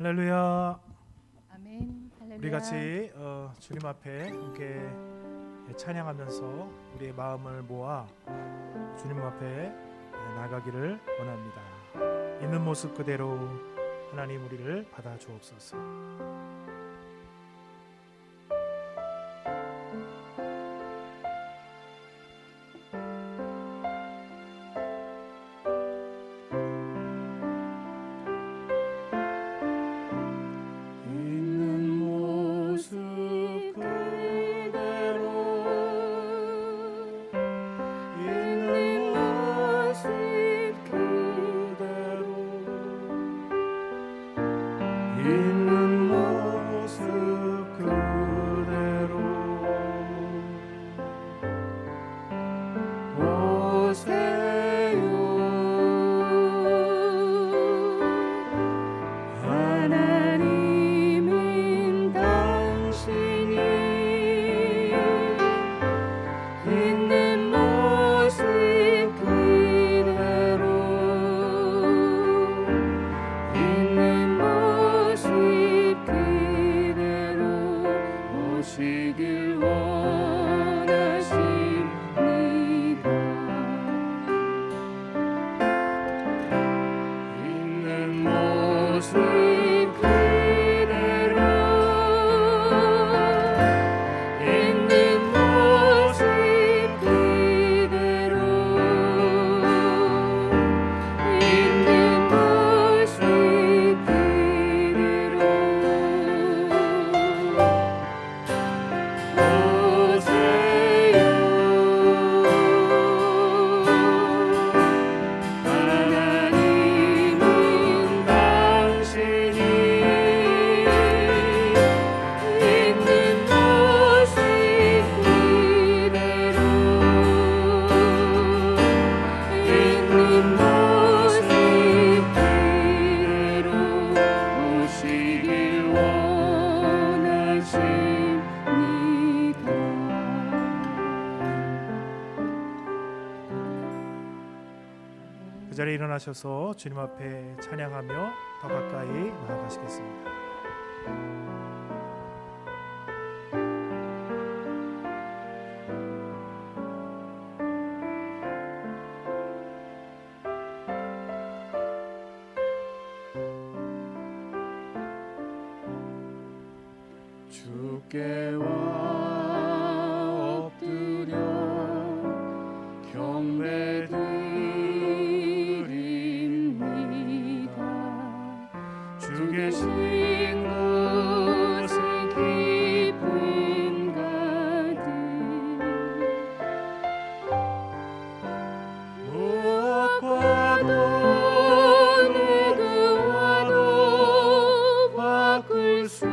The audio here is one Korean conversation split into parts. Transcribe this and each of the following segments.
할렐루야. 아멘. 할렐루야. 우리 같이 주님 앞에 함께 찬양하면서 우리의 마음을 모아 주님 앞에 나가기를 원합니다. 있는 모습 그대로 하나님 우리를 받아 주옵소서. 있는 모습 그대로 오세요. 하나님은 당신이 있는 모습 그대로 있는 모습 그대로 오시길 원하십니다. 있는 모습 그대로 있는 모습 그대로 있는 모습 그대로 오세요. 하나님은 당신이 있는 모습 그대로 있는 모습 그대로 오시길 원하십니다. 그 자리에 일어나셔서 주님 앞에 찬양하며 더 가까이 나아가시겠습니다. 주께 엎드려 경배드립니다. 주 계신 곳에 기쁨 가득 무엇과도 누구와도 바꿀 수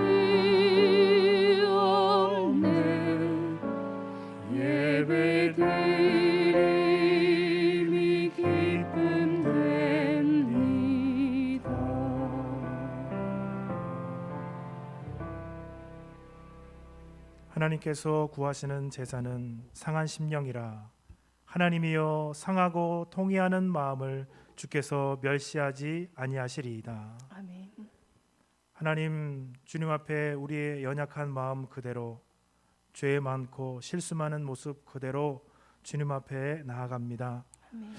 없네. 예배드림이 기쁨 됩니다. 하나님께서 구하시는 제사는 상한 심령이라. 하나님이여 상하고 통회하는 마음을 주께서 멸시하지 아니하시리이다. 아멘. 하나님, 주님 앞에 우리의 연약한 마음 그대로 죄 많고 실수 많은 모습 그대로 주님 앞에 나아갑니다. 아멘.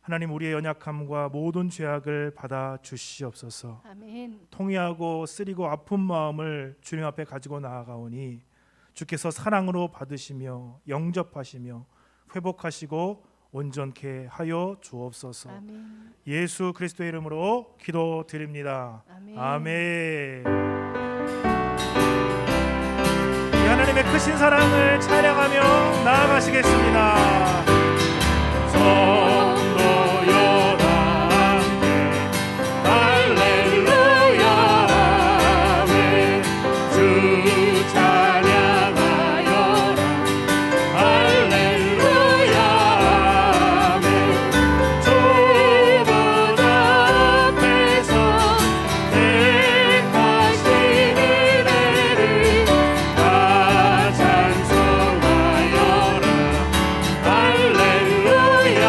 하나님, 우리의 연약함과 모든 죄악을 받아 주시옵소서. 아멘. 통회하고 쓰리고 아픈 마음을 주님 앞에 가지고 나아가오니 주께서 사랑으로 받으시며 영접하시며 회복하시고 온전케 하여 주옵소서. 아멘. 예수 그리스도의 이름으로 기도드립니다. 아멘. 아멘. 이 하나님의 크신 사랑을 찬양하며 나아가시겠습니다. 성도여라 함께 할렐루야 아멘. 주 찬양하여라 할렐루야 아멘. 주문 앞에서 택하신 은혜를 다 찬송하여라 할렐루야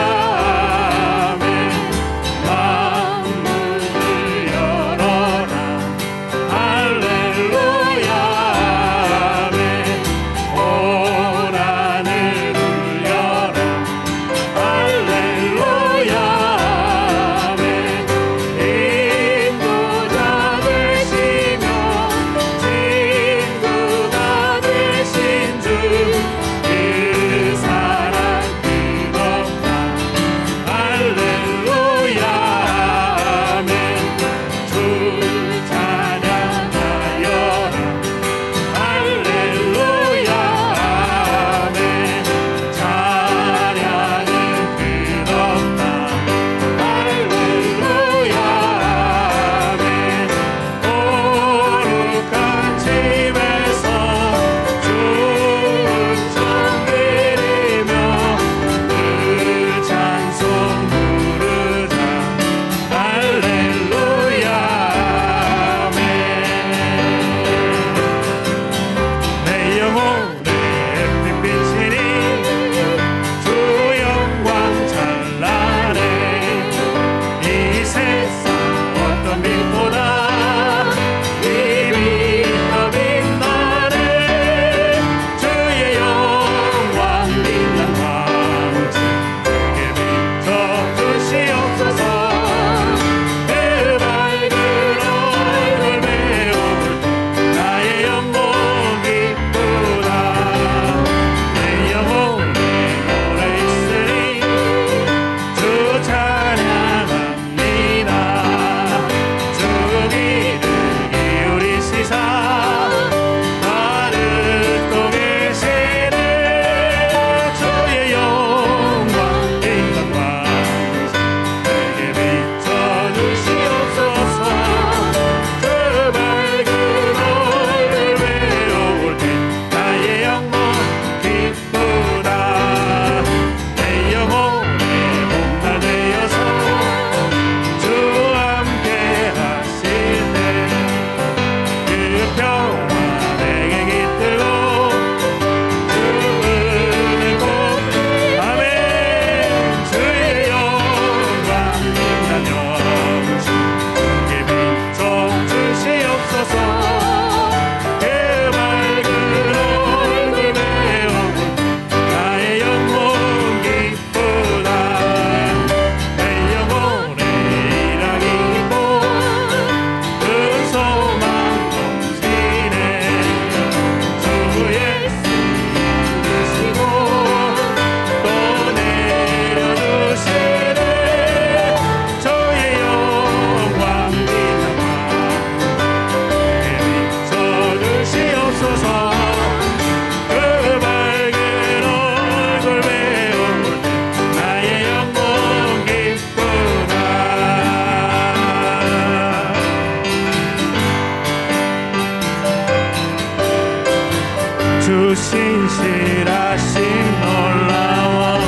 신실하신 놀라워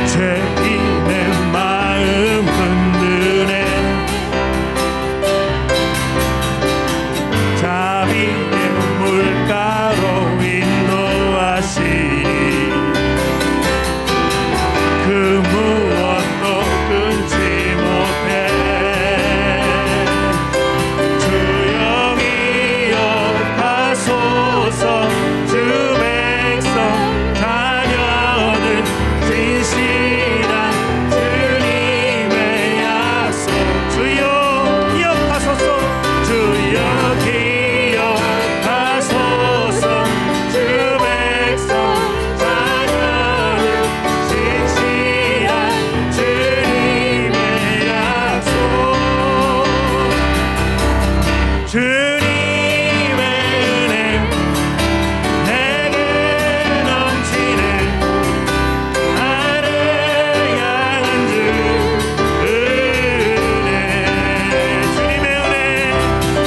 죄인의 마음 흔드네 자비의 물가로 인도하시니 그 무엇도 끊지 못해 주여 기억하소서 주 백성 자녀들 진실한 주님의 약속 주여 기억하소서 주여 기억하소서 주 백성 자녀들 진실한 주님의 약속 주님의 은혜 내게 넘치네 나를 향한 주 은혜 주님의 은혜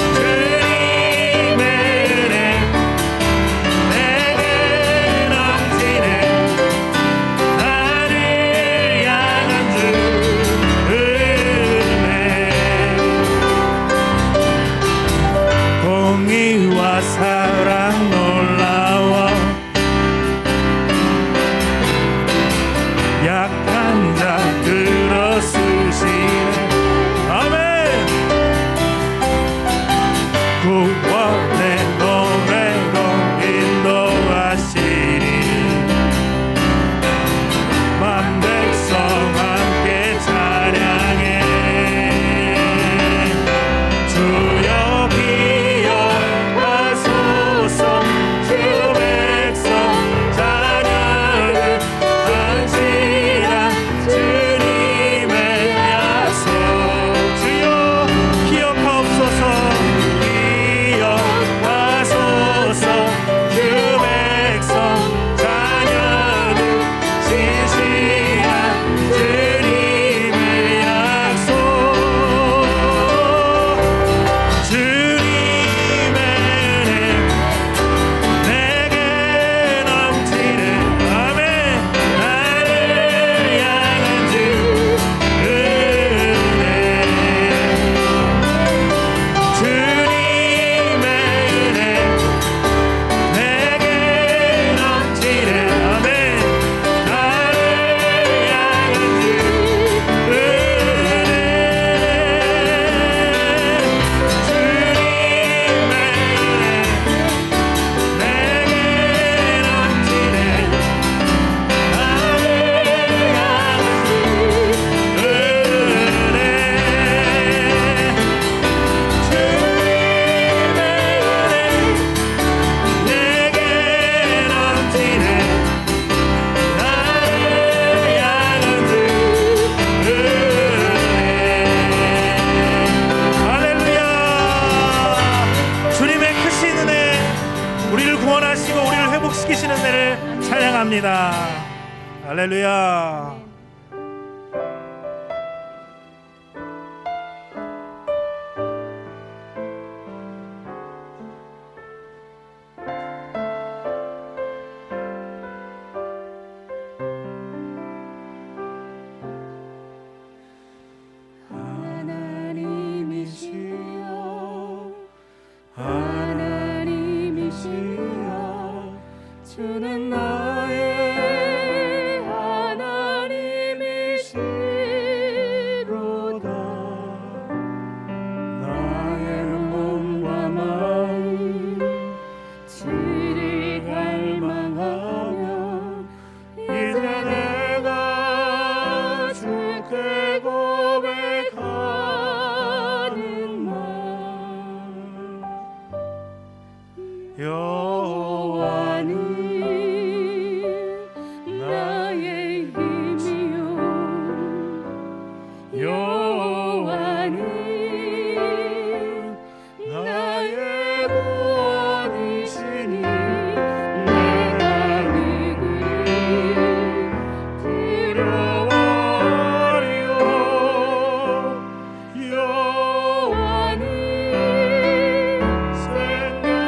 주님의 은혜 내게 넘치네 나를 향한 주 은혜 공의와 사랑 놀라워 약한 자 들어쓰시네 아멘 구원의 노래로 인도하시니 만 백성 함께 찬양해 주여 기억하소서 주 백성 자녀들 안실한 주님의 약속 주여 기억하옵소서 기억하소서 주 백성 자녀들 진실한 주님의 약속 주님의 은혜 내게 넘치네 아멘 나를 향한 주 은혜 주님의 은혜 내게 넘치네 아멘 나를 향한 주 은혜 할렐루야 주님의 크신 은혜 우리를 구원하시고 우리를 회복시키시는 은혜를 찬양합니다 할렐루야 하나님이시여 주는 나의 하나님이시로다 나의 몸과 마음 주를 갈망하며 이제 내가 주께 고백하는 말 여호와는 나의 힘이요 여호와는 나의 구원이시니 내가 누구를 두려워하리요 여호와는 생명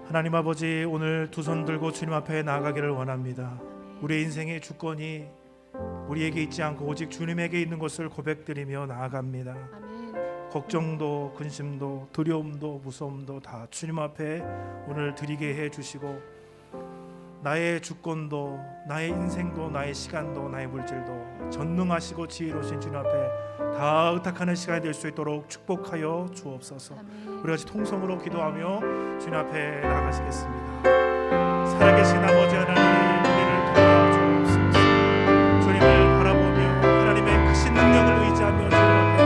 하나님 아버지, 오늘 두 손 들고 주님 앞에 나아가기를 원합니다. 아멘. 우리의 인생의 주권이 우리에게 있지 않고 오직 주님에게 있는 것을 고백드리며 나아갑니다. 아멘. 걱정도 근심도 두려움도 무서움도 다 주님 앞에 오늘 드리게 해주시고, 나의 주권도 나의 인생도 나의 시간도 나의 물질도 전능하시고 지혜로우신 주님 앞에 다 의탁하는 시간이 될 수 있도록 축복하여 주옵소서. 아멘. 우리 같이 통성으로 기도하며 주님 앞에 나가시겠습니다. 살아계신 아버지 하나님, 우리를 도와주옵소서. 주님을 바라보며 하나님의 크신 능력을 의지하며 주님 앞에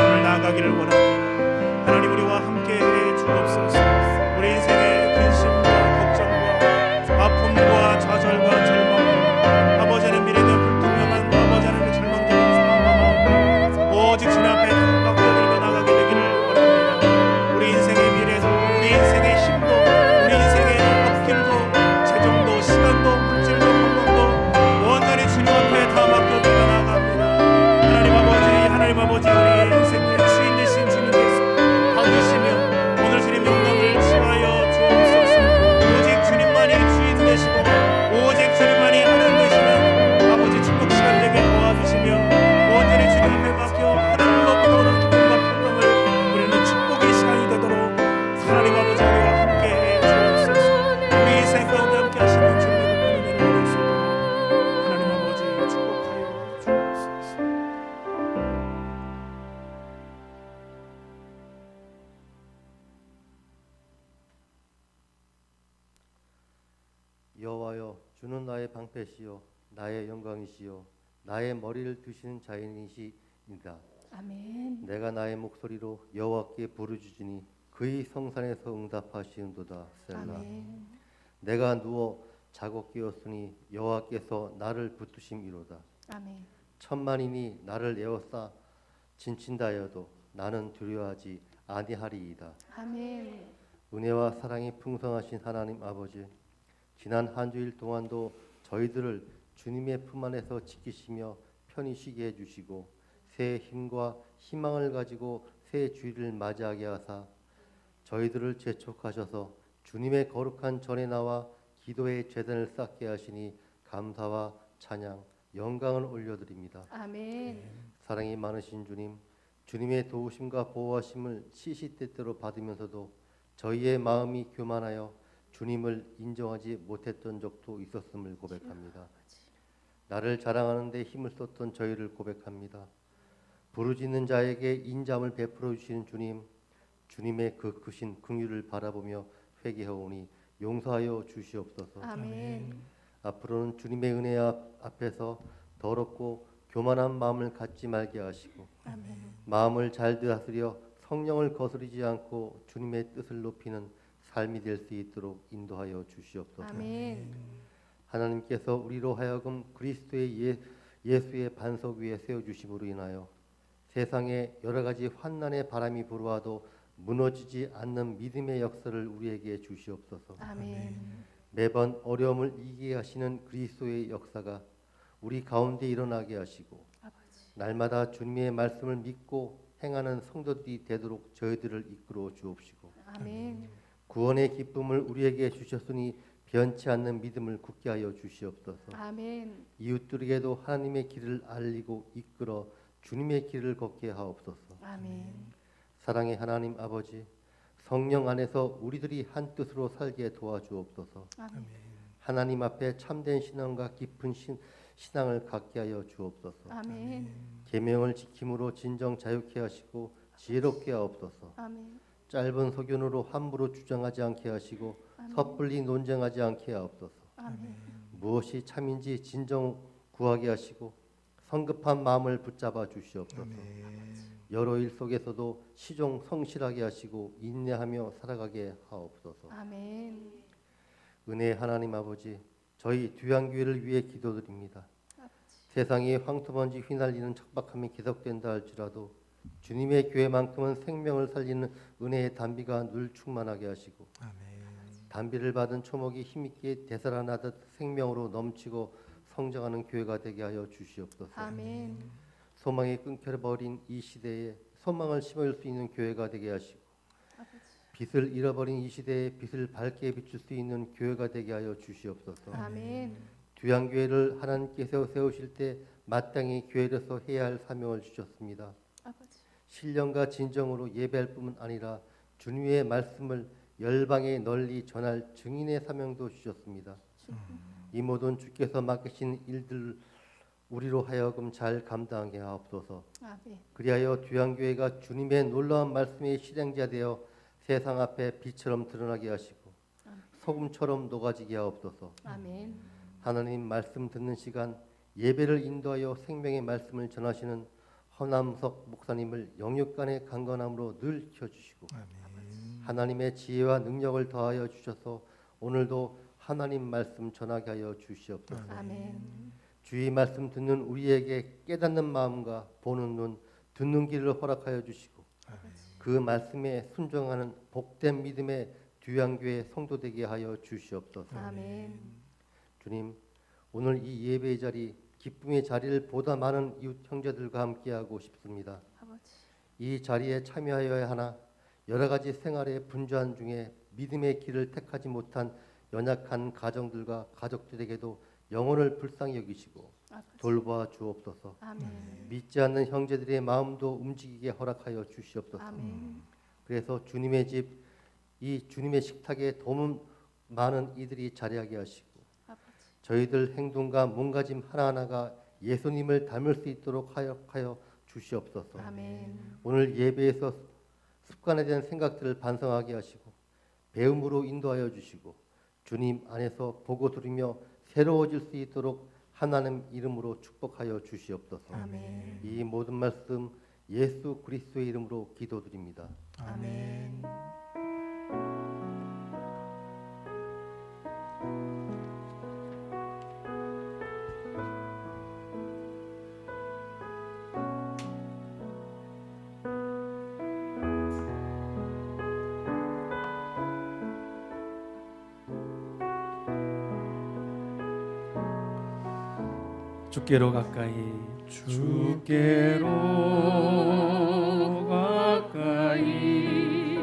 오늘 나아가기를 원합니다. 하나님, 우리와 함께해 주옵소서. 우리 인생의 근심과 걱정과 아픔과 좌절과 절망, 아버지 하나님 미래는 불투명한 아버지 하나님의 절망적인 상황, 오직 주님 앞에 맡겨드리며 나가게 되기를 원합니다. 우리 인생의 미래도, 우리 인생의 힘도, 우리 인생의 앞길도, 재정도, 시간도, 물질도, 건강도 온전히 주님 앞에 다 맡겨드리며 나갑니다. 하나님 아버지, 우리의 인생의 주인 되신 주님께서 받으시며 오늘 주님 영광을 취하여 주옵소서. 오직 주님만이 주인 되시고 오직 주님만이 하나님 되시는 아버지 축복 시간 되게 도와주시며 온전히 주님 앞에 맡겨 하늘로부터 오는 기쁨과 평강을 우리는 축복의 시간이 되도록 하나님 아버지, 우리와 함께해 주옵소서. 우리 인생 가운데 함께 하시는 주님의 은혜를 받을 수 있도록 하나님 아버지 축복하여 주옵소서. 여호와여, 주는 나의 방패시요 나의 영광이시요 나의 머리를 드시는 자인이시이다. 아멘. 내가 나의 목소리로 여호와께 부르짖으니 그의 성산에서 응답하시는도다. 셀라. 아멘. 내가 누워 자고 깨었으니 여호와께서 나를 붙드심이로다. 아멘. 천만인이 나를 에워싸 진친다여도 나는 두려워하지 아니하리이다. 아멘. 은혜와 사랑이 풍성하신 하나님 아버지, 지난 한 주일 동안도 저희들을 주님의 품 안에서 지키시며 편히 쉬게 해주시고 새 힘과 희망을 가지고 새 주일을 맞이하게 하사 저희들을 재촉하셔서 주님의 거룩한 전에 나와 기도의 제단을 쌓게 하시니 감사와 찬양, 영광을 올려드립니다. 아멘. 사랑이 많으신 주님, 주님의 도우심과 보호하심을 시시때때로 받으면서도 저희의 마음이 교만하여 주님을 인정하지 못했던 적도 있었음을 고백합니다. 나를 자랑하는 데 힘을 썼던 저희를 고백합니다. 부르짖는 자에게 인자함을 베풀어 주시는 주님, 주님의 그 크신 긍휼을 바라보며 회개하오니 용서하여 주시옵소서. 아멘. 앞으로는 주님의 은혜 앞에서 더럽고 교만한 마음을 갖지 말게 하시고 아멘. 마음을 잘 다스려 성령을 거스르지 않고 주님의 뜻을 높이는 삶이 될 수 있도록 인도하여 주시옵소서. 아멘. 하나님께서 우리로 하여금 그리스도의 예수의 반석 위에 세워주심으로 인하여 세상에 여러 가지 환난의 바람이 불어와도 무너지지 않는 믿음의 역사를 우리에게 주시옵소서. 아멘. 매번 어려움을 이기게 하시는 그리스도의 역사가 우리 가운데 일어나게 하시고 아버지. 날마다 주님의 말씀을 믿고 행하는 성도들이 되도록 저희들을 이끌어 주옵시고 아멘. 구원의 기쁨을 우리에게 주셨으니 변치 않는 믿음을 굳게 하여 주시옵소서. 아멘. 이웃들에게도 하나님의 길을 알리고 이끌어 주님의 길을 걷게 하옵소서. 아멘. 사랑의 하나님 아버지, 성령 안에서 우리들이 한 뜻으로 살게 도와주옵소서. 아멘. 하나님 앞에 참된 신앙과 깊은 신앙을 갖게 하여 주옵소서. 아멘. 계명을 지킴으로 진정 자유케 하시고 지혜롭게 하옵소서. 아멘. 짧은 소견으로 함부로 주장하지 않게 하시고 아멘. 섣불리 논쟁하지 않게 하옵소서. 아멘. 무엇이 참인지 진정 구하게 하시고 성급한 마음을 붙잡아 주시옵소서. 여러 일 속에서도 시종 성실하게 하시고 인내하며 살아가게 하옵소서. 아멘. 은혜의 하나님 아버지, 저희 귀환교회를 위해 기도드립니다. 아버지. 세상에 황토먼지 휘날리는 척박함이 계속된다 할지라도 주님의 교회만큼은 생명을 살리는 은혜의 단비가 늘 충만하게 하시고 단비를 받은 초목이 힘있게 되살아나듯 생명으로 넘치고 성장하는 교회가 되게 하여 주시옵소서. 아멘. 소망이 끊겨버린 이 시대에 소망을 심어줄 수 있는 교회가 되게 하시고 아버지. 빛을 잃어버린 이 시대에 빛을 밝게 비출 수 있는 교회가 되게 하여 주시옵소서. 아멘. 두양교회를 하나님께서 세우실 때 마땅히 교회로서 해야 할 사명을 주셨습니다. 아버지. 신령과 진정으로 예배할 뿐만 아니라 주님의 말씀을 열방에 널리 전할 증인의 사명도 주셨습니다. 이 모든 주께서 맡기신 일들 우리로 하여금 잘 감당하게 하옵소서. 아멘. 그리하여 두양교회가 주님의 놀라운 말씀의 실행자 되어 세상 앞에 빛처럼 드러나게 하시고 소금처럼 녹아지게 하옵소서. 아멘. 하나님 말씀 듣는 시간 예배를 인도하여 생명의 말씀을 전하시는 허남석 목사님을 영육간의 강건함으로 늘 켜주시고 하나님의 지혜와 능력을 더하여 주셔서 오늘도 하나님 말씀 전하게 하여 주시옵소서. 아멘. 주의 말씀 듣는 우리에게 깨닫는 마음과 보는 눈, 듣는 길을 허락하여 주시고 그 말씀에 순종하는 복된 믿음의 두양교회 성도 되게 하여 주시옵소서. 아멘. 주님, 오늘 이 예배의 자리, 기쁨의 자리를 보다 많은 이웃 형제들과 함께하고 싶습니다. 아버지. 이 자리에 참여하여야 하나 여러 가지 생활의 분주한 중에 믿음의 길을 택하지 못한 연약한 가정들과 가족들에게도 영혼을 불쌍히 여기시고 아버지. 돌보아 주옵소서. 아멘. 믿지 않는 형제들의 마음도 움직이게 허락하여 주시옵소서. 아멘. 그래서 주님의 집, 이 주님의 식탁에 더 많은 이들이 자리하게 하시고 아버지. 저희들 행동과 몸가짐 하나하나가 예수님을 닮을 수 있도록 하여 주시옵소서. 아멘. 오늘 예배에서 습관에 대한 생각들을 반성하게 하시고 배움으로 인도하여 주시고 주님 안에서 보고 들으며 새로워질 수 있도록 하나님 이름으로 축복하여 주시옵소서. 아멘. 이 모든 말씀 예수 그리스도의 이름으로 기도드립니다. 아멘. 주께로 가까이 주께로 가까이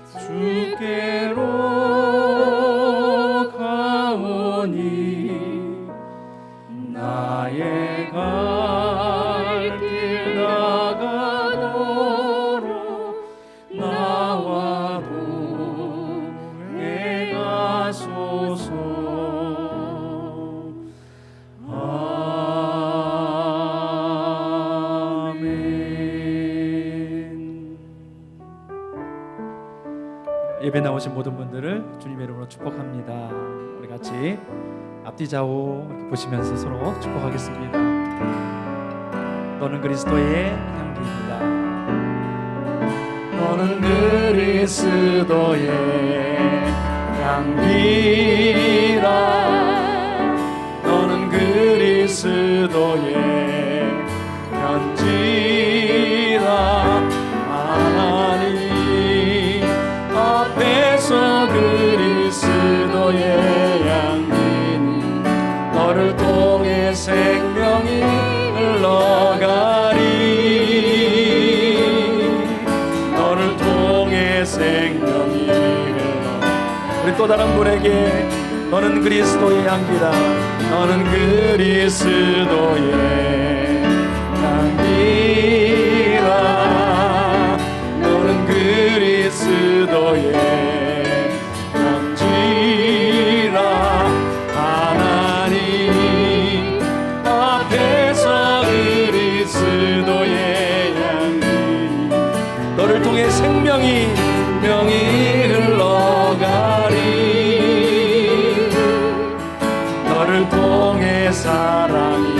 주께로 가오니 나의 갈 길 나가도록 나와 동행하소서. 예배 나오신 모든 분들을 주님의 이름으로 축복합니다. 우리 같이 앞뒤 좌우 이렇게 보시면서 서로 축복하겠습니다. 너는 그리스도의 향기입니다. 너는 그리스도의 향기라. 너는 그리스도의 편지라. 하나님 앞에서 그리스도의 향기니 너를 통해 생명이 흘러가리. 너를 통해 생명이 흘러가리. 우리 또 다른 분에게 너는 그리스도의 향기다. 너는 그리스도의 향기라. 너는 그리스도의 편지라. 하나님 앞에서 그리스도의 향기 너를 통해 생명이 흘러가리. 너를 통해 사랑이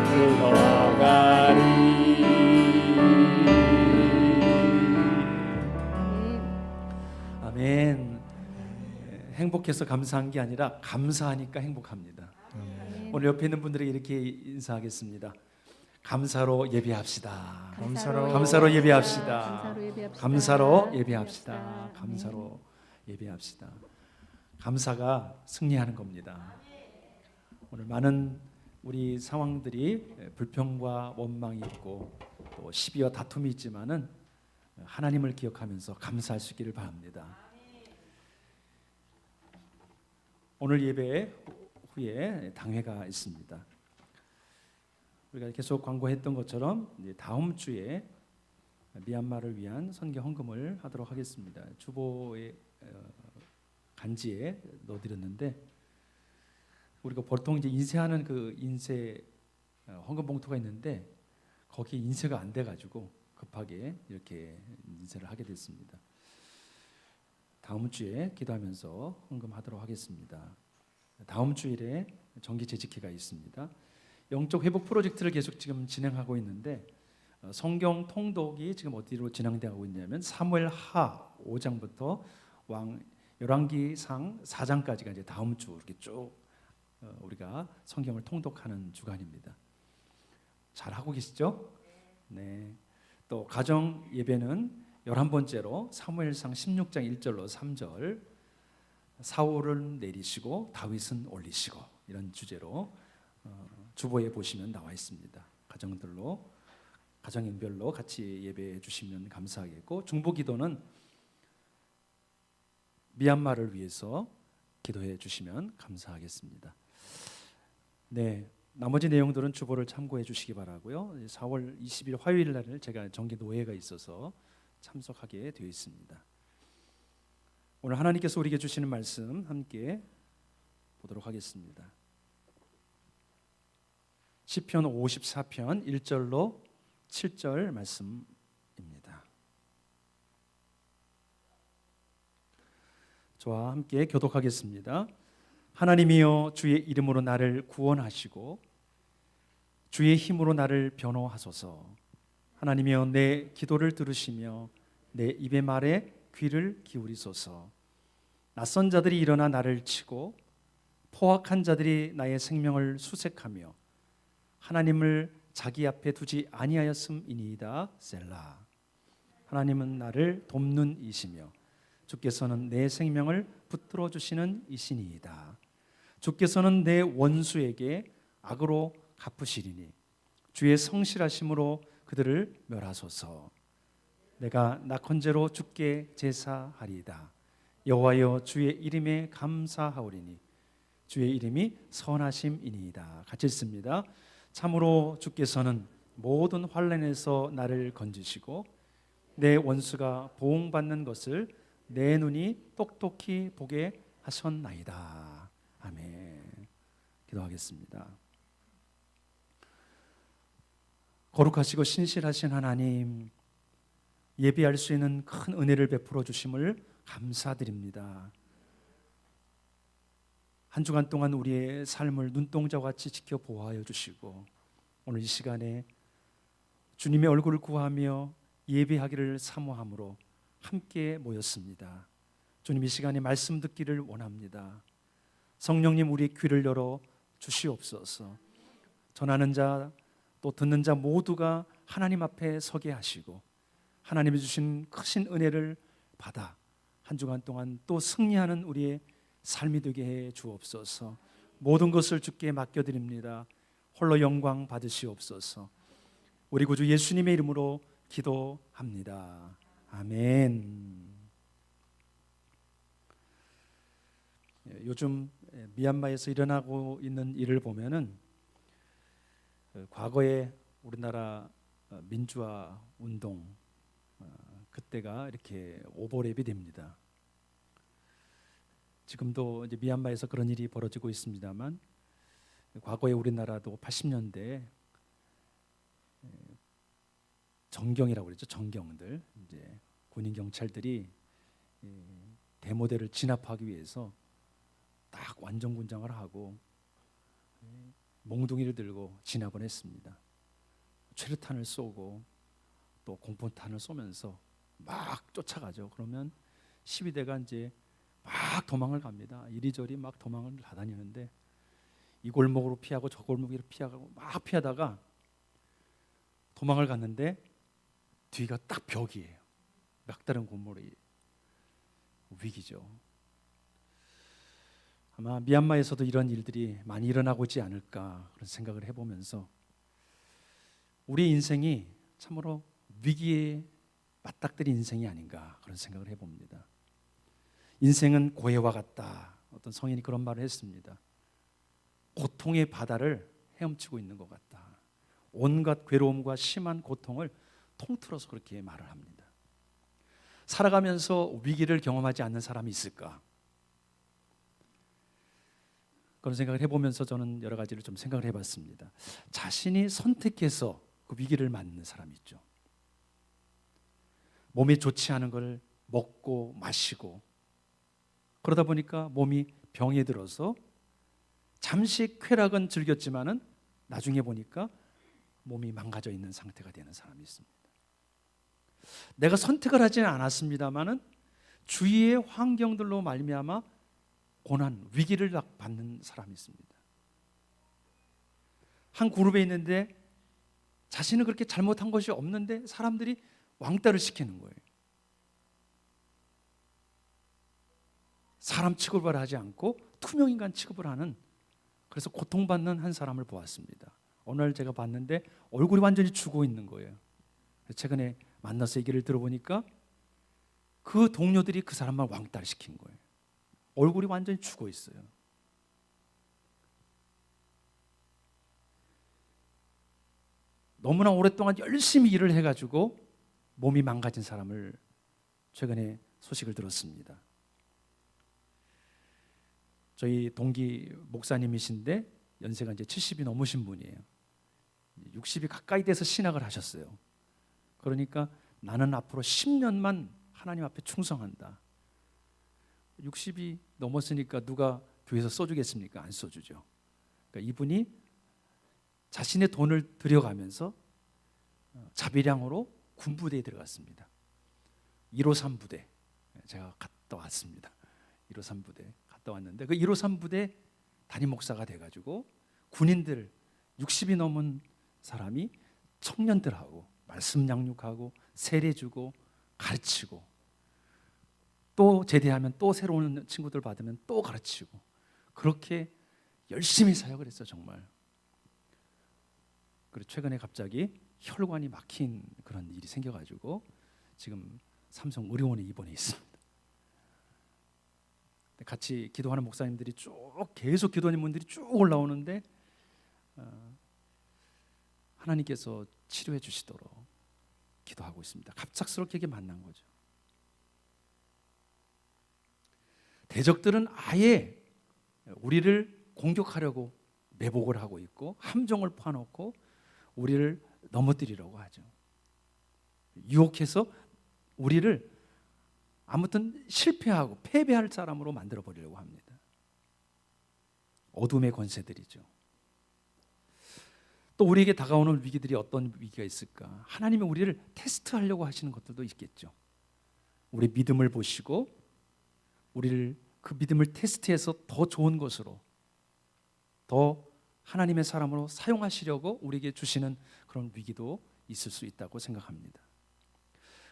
흘러가리. 아멘. 행복해서 감사한 게 아니라 감사하니까 행복합니다. 오늘 옆에 있는 분들에게 이렇게 인사하겠습니다. 감사로 예배합시다. 감사로 예배합시다. 감사로 예배합시다. 감사로 예배합시다. 감사가 승리하는 겁니다. 오늘 많은 우리 상황들이 불평과 원망이 있고 또 시비와 다툼이 있지만은 하나님을 기억하면서 감사할 수 있기를 바랍니다. 오늘 예배 후에 당회가 있습니다. 우리가 계속 광고했던 것처럼 이제 다음 주에 미얀마를 위한 선교 헌금을 하도록 하겠습니다. 주보의 간지에 넣어드렸는데 우리가 보통 이제 인쇄하는 그 인쇄 헌금 봉투가 있는데 거기 인쇄가 안 돼가지고 급하게 이렇게 인쇄를 하게 됐습니다. 다음 주에 기도하면서 헌금하도록 하겠습니다. 다음 주일에 정기 재직회가 있습니다. 영적 회복 프로젝트를 계속 지금 진행하고 있는데 성경 통독이 지금 어디로 진행되고 있냐면 사무엘하 5장부터 왕 열왕기상 4장까지가 이제 다음 주 이렇게 쭉 우리가 성경을 통독하는 주간입니다. 잘 하고 계시죠? 네. 또 가정 예배는 11번째로 사무엘상 16장 1절로 3절 사울은 내리시고 다윗은 올리시고 이런 주제로 주보에 보시면 나와 있습니다. 가정별로 같이 예배해 주시면 감사하겠고 중보기도는 미얀마를 위해서 기도해 주시면 감사하겠습니다. 네, 나머지 내용들은 주보를 참고해 주시기 바라고요. 4월 20일 화요일 날을 제가 정기 노예가 있어서 참석하게 되어 있습니다. 오늘 하나님께서 우리에게 주시는 말씀 함께 보도록 하겠습니다. 시편 54편 1절로 7절 말씀입니다. 저와 함께 교독하겠습니다. 하나님이여 주의 이름으로 나를 구원하시고 주의 힘으로 나를 변호하소서. 하나님이여 내 기도를 들으시며 내 입의 말에 귀를 기울이소서. 낯선 자들이 일어나 나를 치고 포악한 자들이 나의 생명을 수색하며 하나님을 자기 앞에 두지 아니하였음이니이다. 셀라. 하나님은 나를 돕는 이시며 주께서는 내 생명을 붙들어 주시는 이시니이다. 주께서는 내 원수에게 악으로 갚으시리니 주의 성실하심으로 그들을 멸하소서. 내가 낙헌제로 주께 제사하리이다. 여호와여 주의 이름에 감사하오리니 주의 이름이 선하심이니이다. 같이 읽습니다. 참으로 주께서는 모든 환난에서 나를 건지시고 내 원수가 보응받는 것을 내 눈이 똑똑히 보게 하셨나이다. 아멘. 기도하겠습니다. 거룩하시고 신실하신 하나님, 예비할 수 있는 큰 은혜를 베풀어 주심을 감사드립니다. 한 주간 동안 우리의 삶을 눈동자와 같이 지켜 보호하여 주시고 오늘 이 시간에 주님의 얼굴을 구하며 예배하기를 사모함으로 함께 모였습니다. 주님 이 시간에 말씀 듣기를 원합니다. 성령님 우리의 귀를 열어 주시옵소서. 전하는 자 또 듣는 자 모두가 하나님 앞에 서게 하시고 하나님이 주신 크신 은혜를 받아 한 주간 동안 또 승리하는 우리의 삶이 되게 해 주옵소서. 모든 것을 주께 맡겨드립니다. 홀로 영광 받으시옵소서. 우리 구주 예수님의 이름으로 기도합니다. 아멘. 요즘 미얀마에서 일어나고 있는 일을 보면은 과거에 우리나라 민주화 운동 그때가 이렇게 오버랩이 됩니다. 지금도 이제 미얀마에서 그런 일이 벌어지고 있습니다만 과거에 우리나라도 80년대 정경이라고 그랬죠. 정경들 이제 군인 경찰들이 대모대를 진압하기 위해서 딱 완전군장을 하고 몽둥이를 들고 진압을 했습니다. 최루탄을 쏘고 또 공포탄을 쏘면서 막 쫓아가죠. 그러면 시위대가 이제 막 도망을 갑니다. 이리저리 막 도망을 다다니는데 이 골목으로 피하고 저 골목으로 피하고 막 피하다가 도망을 갔는데 뒤가 딱 벽이에요. 막다른 골목이 위기죠. 아마 미얀마에서도 이런 일들이 많이 일어나고 있지 않을까 그런 생각을 해보면서 우리 인생이 참으로 위기에 맞닥뜨린 인생이 아닌가 그런 생각을 해봅니다. 인생은 고해와 같다. 어떤 성인이 그런 말을 했습니다. 고통의 바다를 헤엄치고 있는 것 같다. 온갖 괴로움과 심한 고통을 통틀어서 그렇게 말을 합니다. 살아가면서 위기를 경험하지 않는 사람이 있을까? 그런 생각을 해보면서 저는 여러 가지를 좀 생각을 해봤습니다. 자신이 선택해서 그 위기를 맞는 사람이 있죠. 몸이 좋지 않은 걸 먹고 마시고 그러다 보니까 몸이 병에 들어서 잠시 쾌락은 즐겼지만은 나중에 보니까 몸이 망가져 있는 상태가 되는 사람이 있습니다. 내가 선택을 하지는 않았습니다만은 주위의 환경들로 말미암아 고난, 위기를 받는 사람이 있습니다. 한 그룹에 있는데 자신은 그렇게 잘못한 것이 없는데 사람들이 왕따를 시키는 거예요. 사람 취급을 하지 않고 투명인간 취급을 하는, 그래서 고통받는 한 사람을 보았습니다. 어느 날 제가 봤는데 얼굴이 완전히 죽어 있는 거예요. 최근에 만나서 얘기를 들어보니까 그 동료들이 그 사람만 왕따를 시킨 거예요. 얼굴이 완전히 죽어 있어요. 너무나 오랫동안 열심히 일을 해가지고 몸이 망가진 사람을 최근에 소식을 들었습니다. 저희 동기 목사님이신데 연세가 이제 70이 넘으신 분이에요. 60이 가까이 돼서 신학을 하셨어요. 그러니까 나는 앞으로 10년만 하나님 앞에 충성한다. 60이 넘었으니까 누가 교회에서 써주겠습니까? 안 써주죠. 그러니까 이분이 자신의 돈을 들여가면서 자비량으로 군부대에 들어갔습니다. 153 부대 제가 갔다 왔습니다. 153 부대 갔다 왔는데 그 153 부대 담임 목사가 돼가지고 군인들 60이 넘은 사람이 청년들하고 말씀 양육하고 세례 주고 가르치고 또 제대하면 또 새로운 친구들 받으면 또 가르치고 그렇게 열심히 사역을 했어 정말. 그리고 최근에 갑자기 혈관이 막힌 그런 일이 생겨가지고 지금 삼성 의료원에 입원해 있습니다. 같이 기도하는 목사님들이 쭉 계속 기도하는 분들이 쭉 올라오는데 하나님께서 치료해 주시도록 기도하고 있습니다. 갑작스럽게 이게 만난 거죠. 대적들은 아예 우리를 공격하려고 매복을 하고 있고 함정을 파놓고 우리를 넘어뜨리려고 하죠. 유혹해서 우리를 아무튼 실패하고 패배할 사람으로 만들어 버리려고 합니다. 어둠의 권세들이죠. 또 우리에게 다가오는 위기들이 어떤 위기가 있을까? 하나님이 우리를 테스트하려고 하시는 것들도 있겠죠. 우리 믿음을 보시고 우리를 그 믿음을 테스트해서 더 좋은 것으로 더 하나님의 사람으로 사용하시려고 우리에게 주시는 그런 위기도 있을 수 있다고 생각합니다.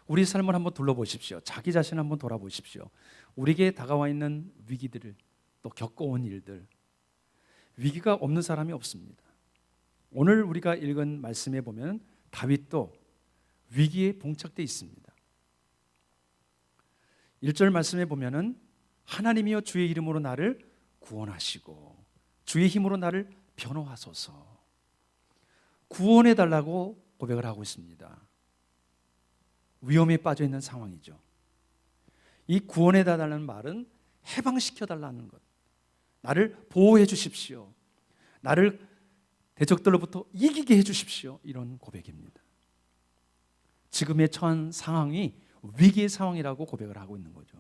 우리 삶을 한번 둘러보십시오. 자기 자신을 한번 돌아보십시오. 우리에게 다가와 있는 위기들을 또 겪어온 일들, 위기가 없는 사람이 없습니다. 오늘 우리가 읽은 말씀에 보면 다윗도 위기에 봉착돼 있습니다. 1절 말씀에 보면은 하나님이여 주의 이름으로 나를 구원하시고 주의 힘으로 나를 변호하소서. 구원해 달라고 고백을 하고 있습니다. 위험에 빠져 있는 상황이죠. 이 구원해 달라는 말은 해방시켜 달라는 것. 나를 보호해 주십시오. 나를 대적들로부터 이기게 해 주십시오. 이런 고백입니다. 지금의 처한 상황이 위기의 상황이라고 고백을 하고 있는 거죠.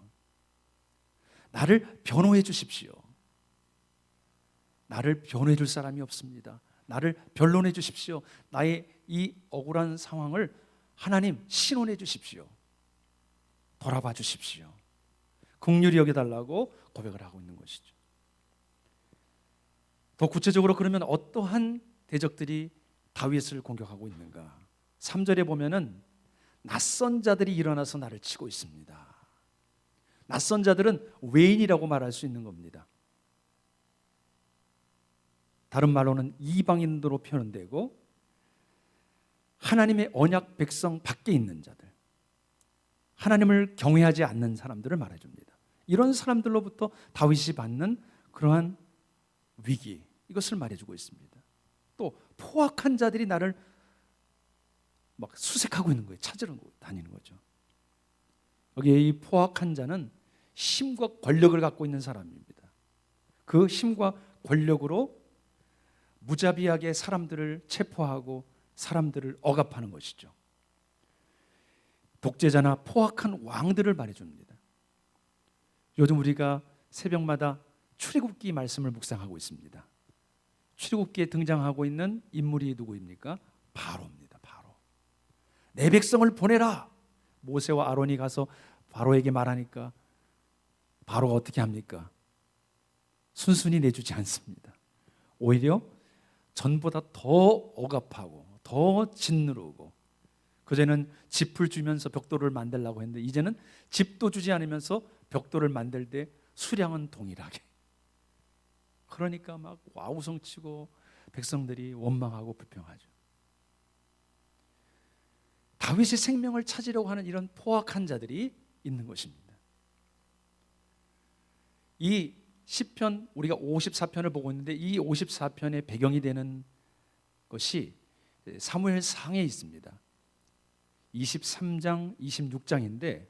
나를 변호해 주십시오. 나를 변호해 줄 사람이 없습니다. 나를 변론해 주십시오. 나의 이 억울한 상황을 하나님 신원해 주십시오. 돌아봐 주십시오. 긍휼히 여겨달라고 고백을 하고 있는 것이죠. 더 구체적으로 그러면 어떠한 대적들이 다윗을 공격하고 있는가? 3절에 보면은 낯선 자들이 일어나서 나를 치고 있습니다. 낯선 자들은 외인이라고 말할 수 있는 겁니다. 다른 말로는 이방인으로 표현되고 하나님의 언약 백성 밖에 있는 자들, 하나님을 경외하지 않는 사람들을 말해줍니다. 이런 사람들로부터 다윗이 받는 그러한 위기, 이것을 말해주고 있습니다. 또 포악한 자들이 나를 막 수색하고 있는 거예요. 찾으러 다니는 거죠. 여기에 이 포악한 자는 힘과 권력을 갖고 있는 사람입니다. 그 힘과 권력으로 무자비하게 사람들을 체포하고 사람들을 억압하는 것이죠. 독재자나 포악한 왕들을 말해줍니다. 요즘 우리가 새벽마다 출애굽기 말씀을 묵상하고 있습니다. 출애굽기에 등장하고 있는 인물이 누구입니까? 바로입니다. 바로. 내 백성을 보내라. 모세와 아론이 가서 바로에게 말하니까 바로가 어떻게 합니까? 순순히 내주지 않습니다. 오히려 전보다 더 억압하고 더 짓누르고, 그전에는 집을 주면서 벽돌을 만들려고 했는데 이제는 집도 주지 않으면서 벽돌을 만들 때 수량은 동일하게. 그러니까 막 와우성치고 백성들이 원망하고 불평하죠. 다윗의 생명을 찾으려고 하는 이런 포악한 자들이 있는 것입니다. 이 시편, 우리가 54편을 보고 있는데 이 54편의 배경이 되는 것이 사무엘상에 있습니다. 23장, 26장인데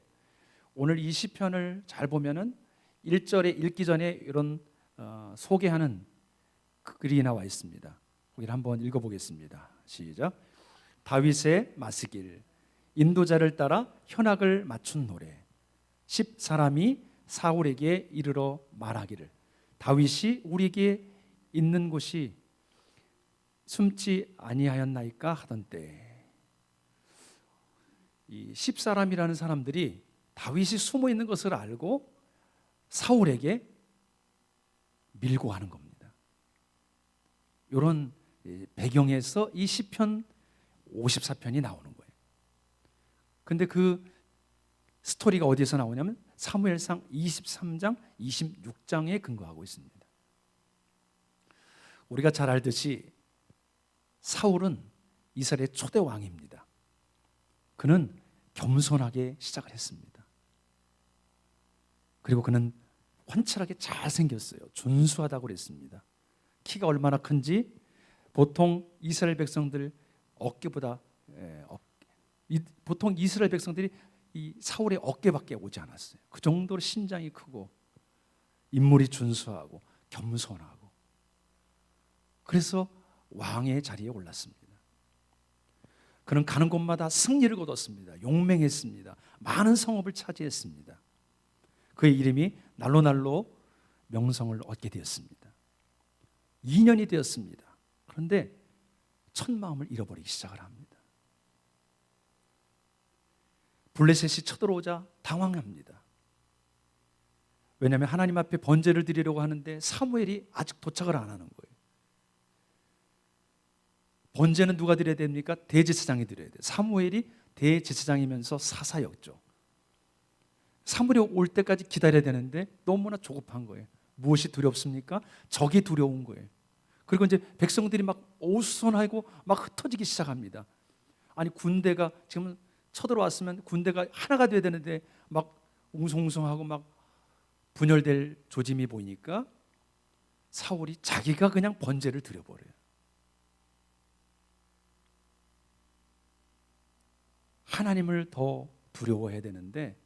오늘 이 시편을 잘 보면은 1절에 읽기 전에 이런 소개하는 글이 나와 있습니다. 거기를 한번 읽어보겠습니다. 시작. 다윗의 마스길, 인도자를 따라 현악을 맞춘 노래. 10사람이 사울에게 이르러 말하기를 다윗이 우리에게 있는 곳이 숨지 아니하였나이까 하던 때. 이 10사람이라는 사람들이 다윗이 숨어 있는 것을 알고 사울에게 밀고 가는 겁니다. 이런 배경에서 이 시편 54편이 나오는 거예요. 근데 그 스토리가 어디에서 나오냐면 사무엘상 23장, 26장에 근거하고 있습니다. 우리가 잘 알듯이 사울은 이스라엘의 초대 왕입니다. 그는 겸손하게 시작을 했습니다. 그리고 그는 환칠하게 잘생겼어요. 준수하다고 그랬습니다. 키가 얼마나 큰지 보통 이스라엘 백성들 어깨보다 보통 이스라엘 백성들이 이 사울의 어깨밖에 오지 않았어요. 그 정도로 신장이 크고 인물이 준수하고 겸손하고, 그래서 왕의 자리에 올랐습니다. 그는 가는 곳마다 승리를 거뒀습니다. 용맹했습니다. 많은 성읍을 차지했습니다. 그의 이름이 날로 명성을 얻게 되었습니다. 2년이 되었습니다. 그런데 첫 마음을 잃어버리기 시작을 합니다. 블레셋이 쳐들어오자 당황합니다. 왜냐하면 하나님 앞에 번제를 드리려고 하는데 사무엘이 아직 도착을 안 하는 거예요. 번제는 누가 드려야 됩니까? 대제사장이 드려야 돼요. 사무엘이 대제사장이면서 사사였죠. 사무엘이 올 때까지 기다려야 되는데 너무나 조급한 거예요. 무엇이 두렵습니까? 적이 두려운 거예요. 그리고 이제 백성들이 막 어수선하고 막 흩어지기 시작합니다. 아니 군대가 지금 쳐들어왔으면 군대가 하나가 돼야 되는데 막 웅성웅성하고 막 분열될 조짐이 보이니까 사울이 자기가 그냥 번제를 드려버려요. 하나님을 더 두려워해야 되는데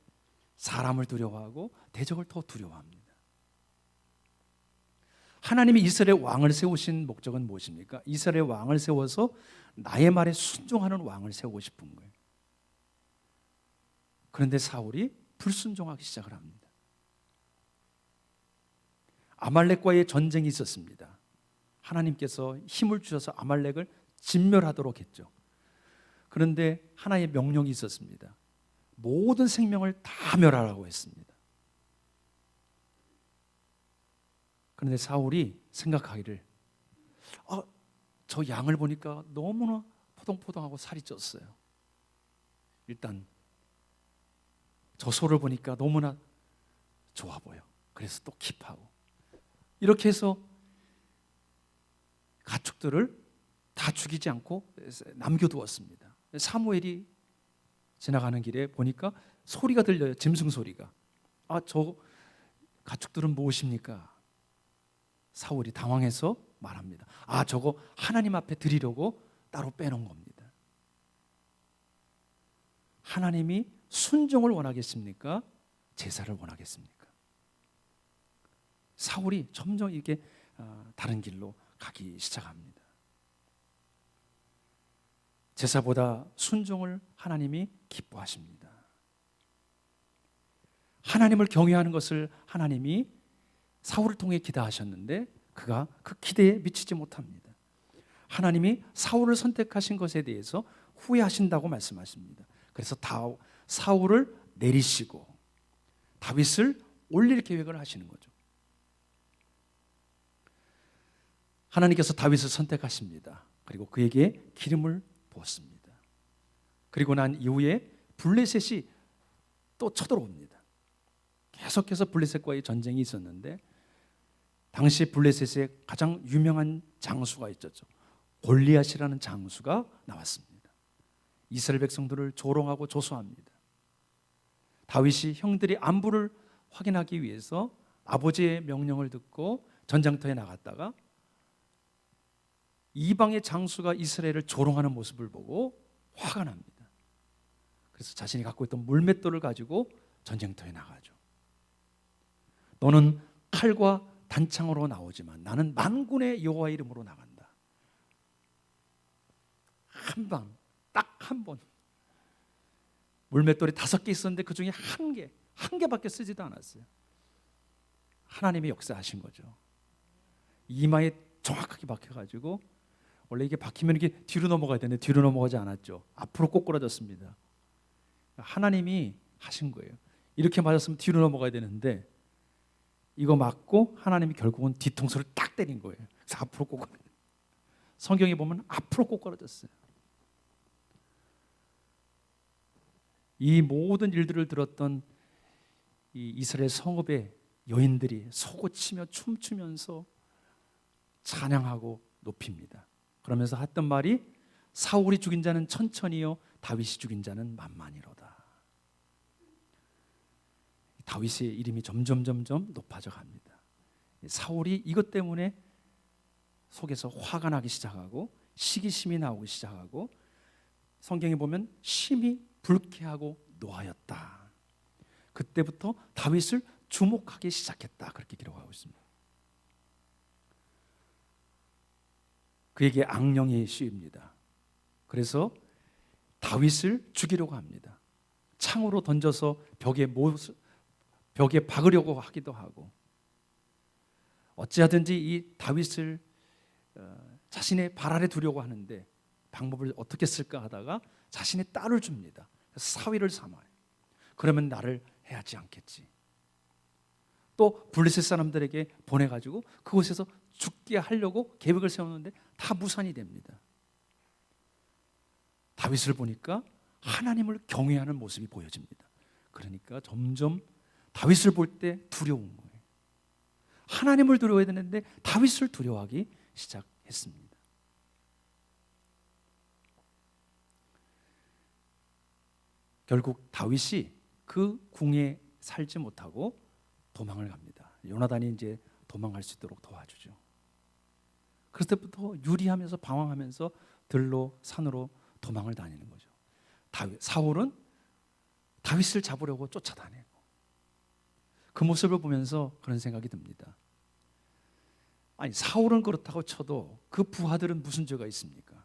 사람을 두려워하고 대적을 더 두려워합니다. 하나님이 이스라엘 왕을 세우신 목적은 무엇입니까? 이스라엘 왕을 세워서 나의 말에 순종하는 왕을 세우고 싶은 거예요. 그런데 사울이 불순종하기 시작을 합니다. 아말렉과의 전쟁이 있었습니다. 하나님께서 힘을 주셔서 아말렉을 진멸하도록 했죠. 그런데 하나의 명령이 있었습니다. 모든 생명을 다 멸하라고 했습니다. 그런데 사울이 생각하기를 저 양을 보니까 너무나 포동포동하고 살이 쪘어요. 일단 저 소를 보니까 너무나 좋아 보여. 그래서 또 킵하고 이렇게 해서 가축들을 다 죽이지 않고 남겨두었습니다. 사무엘이 지나가는 길에 보니까 소리가 들려요. 짐승 소리가. 저 가축들은 무엇입니까? 사울이 당황해서 말합니다. 저거 하나님 앞에 드리려고 따로 빼놓은 겁니다. 하나님이 순종을 원하겠습니까? 제사를 원하겠습니까? 사울이 점점 이게 다른 길로 가기 시작합니다. 제사보다 순종을 하나님이 기뻐하십니다. 하나님을 경외하는 것을 하나님이 사울을 통해 기대하셨는데 그가 그 기대에 미치지 못합니다. 하나님이 사울을 선택하신 것에 대해서 후회하신다고 말씀하십니다. 그래서 사울을 내리시고 다윗을 올릴 계획을 하시는 거죠. 하나님께서 다윗을 선택하십니다. 그리고 그에게 기름을 부었습니다. 그리고 난 이후에 블레셋이 또 쳐들어옵니다. 계속해서 블레셋과의 전쟁이 있었는데 당시 블레셋의 가장 유명한 장수가 있었죠. 골리앗이라는 장수가 나왔습니다. 이스라엘 백성들을 조롱하고 조소합니다. 다윗이 형들의 안부를 확인하기 위해서 아버지의 명령을 듣고 전장터에 나갔다가 이방의 장수가 이스라엘을 조롱하는 모습을 보고 화가 납니다. 그래서 자신이 갖고 있던 물맷돌을 가지고 전쟁터에 나가죠. 너는 칼과 단창으로 나오지만 나는 만군의 여호와 이름으로 나간다. 한 방, 딱 한 번. 물맷돌이 5개 있었는데 그 중에 한 개밖에 쓰지도 않았어요. 하나님이 역사하신 거죠. 이마에 정확하게 박혀가지고 원래 이게 박히면 이게 뒤로 넘어가야 되는데 뒤로 넘어가지 않았죠. 앞으로 꼬꾸라졌습니다. 하나님이 하신 거예요. 이렇게 맞았으면 뒤로 넘어가야 되는데 이거 맞고 하나님이 결국은 뒤통수를 딱 때린 거예요. 그래서 앞으로 꼬꾸라. 성경에 보면 앞으로 꼬꾸라졌어요. 이 모든 일들을 들었던 이 이스라엘 성읍의 여인들이 속옷치며 춤추면서 찬양하고 높입니다. 그러면서 했던 말이 사울이 죽인 자는 천천히요 다윗이 죽인 자는 만만이로다. 다윗의 이름이 점점 높아져 갑니다. 사울이 이것 때문에 속에서 화가 나기 시작하고 시기심이 나오기 시작하고 성경에 보면 심히 불쾌하고 노하였다. 그때부터 다윗을 주목하기 시작했다. 그렇게 기록하고 있습니다. 그에게 악령이 씌입니다. 그래서 다윗을 죽이려고 합니다. 창으로 던져서 벽에 박으려고 하기도 하고 어찌하든지 이 다윗을 자신의 발 아래 두려고 하는데 방법을 어떻게 쓸까 하다가 자신의 딸을 줍니다. 사위를 삼아요. 그러면 나를 해하지 않겠지. 또 블레셋 사람들에게 보내가지고 그곳에서 죽게 하려고 계획을 세우는데 다 무산이 됩니다. 다윗을 보니까 하나님을 경외하는 모습이 보여집니다. 그러니까 점점 다윗을 볼 때 두려운 거예요. 하나님을 두려워해야 되는데 다윗을 두려워하기 시작했습니다. 결국 다윗이 그 궁에 살지 못하고 도망을 갑니다. 요나단이 이제 도망갈 수 있도록 도와주죠. 그때부터 유리하면서 방황하면서 들로 산으로 도망을 다니는 거죠. 사울은 다윗을 잡으려고 쫓아다니고 그 모습을 보면서 그런 생각이 듭니다. 아니 사울은 그렇다고 쳐도 그 부하들은 무슨 죄가 있습니까?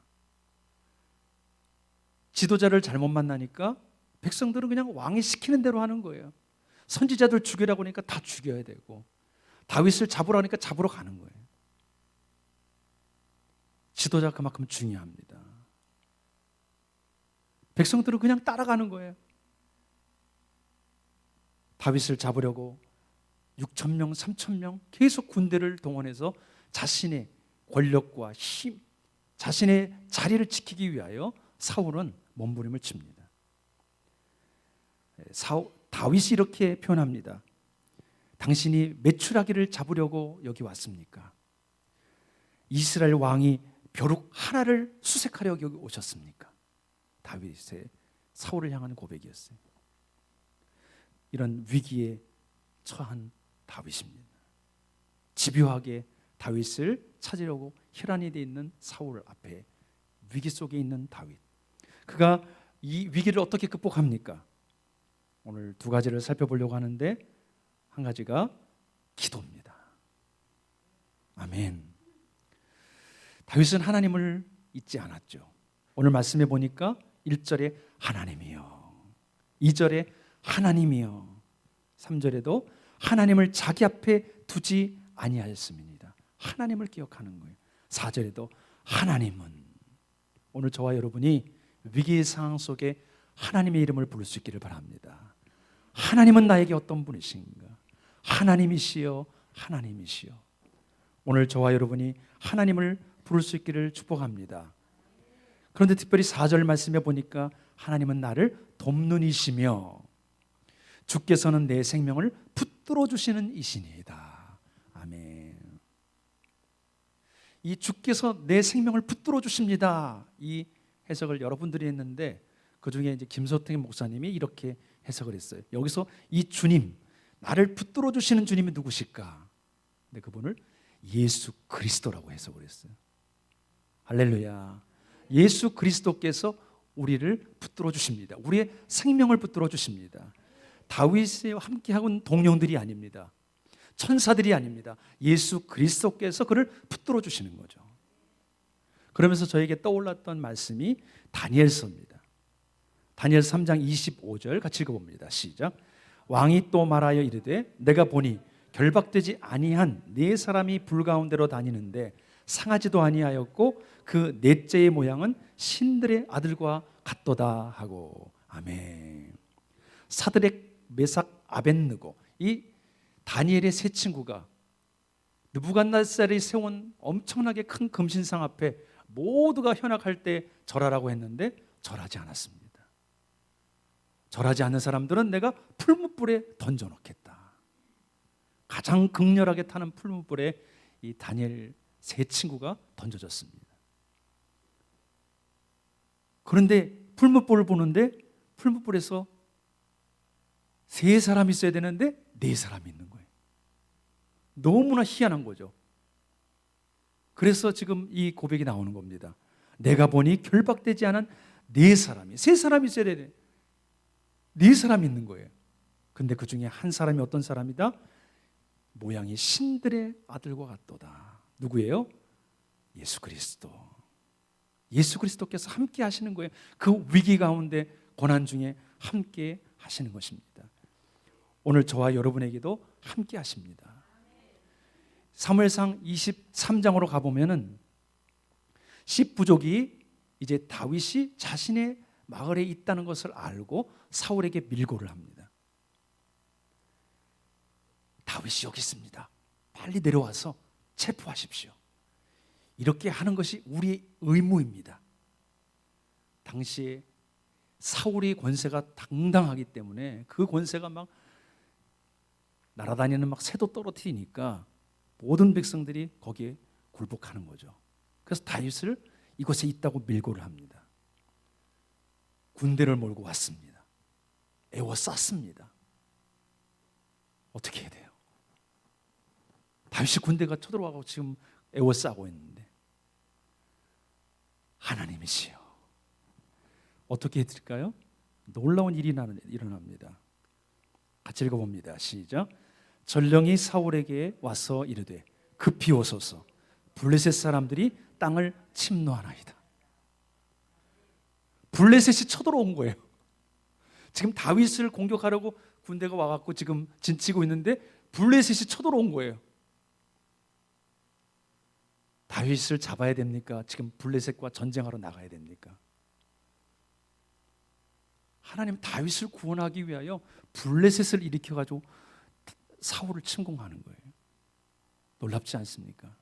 지도자를 잘못 만나니까 백성들은 그냥 왕이 시키는 대로 하는 거예요. 선지자들 죽이라고 하니까 다 죽여야 되고 다윗을 잡으라니까 잡으러 가는 거예요. 지도자가 그만큼 중요합니다. 백성들은 그냥 따라가는 거예요. 다윗을 잡으려고 6,000명, 3,000명 계속 군대를 동원해서 자신의 권력과 힘, 자신의 자리를 지키기 위하여 사울은 몸부림을 칩니다. 다윗이 이렇게 표현합니다. 당신이 메추라기를 잡으려고 여기 왔습니까? 이스라엘 왕이 벼룩 하나를 수색하려고 여기 오셨습니까? 다윗의 사울을 향한 고백이었어요. 이런 위기에 처한 다윗입니다. 집요하게 다윗을 찾으려고 혈안이 돼 있는 사울 앞에 위기 속에 있는 다윗. 그가 이 위기를 어떻게 극복합니까? 오늘 두 가지를 살펴보려고 하는데 한 가지가 기도입니다. 아멘. 다윗은 하나님을 잊지 않았죠. 오늘 말씀해 보니까 1절에 하나님이여, 2절에 하나님이여, 3절에도 하나님을 자기 앞에 두지 아니하였음이니이다. 하나님을 기억하는 거예요. 4절에도 하나님은. 오늘 저와 여러분이 위기의 상황 속에 하나님의 이름을 부를 수 있기를 바랍니다. 하나님은 나에게 어떤 분이신가? 하나님이시여, 하나님이시여. 오늘 저와 여러분이 하나님을 부를 수 있기를 축복합니다. 그런데 특별히 4절 말씀해 보니까 하나님은 나를 돕는이시며 주께서는 내 생명을 붙들어 주시는 이시니이다. 아멘. 이 주께서 내 생명을 붙들어 주십니다. 이 해석을 여러분들이 했는데 그 중에 이제 김소택 목사님이 이렇게 해석을 했어요. 여기서 이 주님, 나를 붙들어 주시는 주님이 누구실까? 근데 그분을 예수 그리스도라고 해석을 했어요. 할렐루야. 예수 그리스도께서 우리를 붙들어 주십니다. 우리의 생명을 붙들어 주십니다. 다윗과 함께하는 동령들이 아닙니다. 천사들이 아닙니다. 예수 그리스도께서 그를 붙들어 주시는 거죠. 그러면서 저에게 떠올랐던 말씀이 다니엘서입니다. 다니엘 3장 25절 같이 읽어봅니다. 시작. 왕이 또 말하여 이르되 내가 보니 결박되지 아니한 네 사람이 불 가운데로 다니는데 상하지도 아니하였고 그 넷째의 모양은 신들의 아들과 같도다 하고. 아멘. 사드렉, 메삭, 아벳느고, 이 다니엘의 세 친구가 느부갓네살이 세운 엄청나게 큰 금신상 앞에 모두가 현악할 때 절하라고 했는데 절하지 않았습니다. 절하지 않는 사람들은 내가 풀무불에 던져놓겠다. 가장 극렬하게 타는 풀무불에 이 다니엘 세 친구가 던져졌습니다. 그런데 풀무불을 보는데 풀무불에서 세 사람이 있어야 되는데 네 사람이 있는 거예요. 너무나 희한한 거죠. 그래서 지금 이 고백이 나오는 겁니다. 내가 보니 결박되지 않은 네 사람이, 세 사람이 있어야 돼. 네 사람이 있는 거예요. 근데 그 중에 한 사람이 어떤 사람이다? 모양이 신들의 아들과 같도다. 누구예요? 예수 그리스도. 예수 그리스도께서 함께 하시는 거예요. 그 위기 가운데 고난 중에 함께 하시는 것입니다. 오늘 저와 여러분에게도 함께 하십니다. 사무엘상 23장으로 가보면은 10부족이 이제 다윗이 자신의 마을에 있다는 것을 알고 사울에게 밀고를 합니다. 다윗이 여기 있습니다. 빨리 내려와서 체포하십시오. 이렇게 하는 것이 우리의 의무입니다. 당시에 사울의 권세가 당당하기 때문에 그 권세가 막 날아다니는 막 새도 떨어뜨리니까 모든 백성들이 거기에 굴복하는 거죠. 그래서 다윗을 이곳에 있다고 밀고를 합니다. 군대를 몰고 왔습니다. 에워쌌습니다. 어떻게 해야 돼요? 다윗이 군대가 쳐들어와서 지금 에워싸고 있는데 하나님이시여 어떻게 해드릴까요? 놀라운 일이 일어납니다. 같이 읽어봅니다. 시작. 전령이 사울에게 와서 이르되 급히 오소서 블레셋 사람들이 땅을 침노하나이다. 블레셋이 쳐들어온 거예요. 지금 다윗을 공격하려고 군대가 와갖고 지금 진치고 있는데 블레셋이 쳐들어온 거예요. 다윗을 잡아야 됩니까? 지금 블레셋과 전쟁하러 나가야 됩니까? 하나님 다윗을 구원하기 위하여 블레셋을 일으켜가지고 사울을 침공하는 거예요. 놀랍지 않습니까?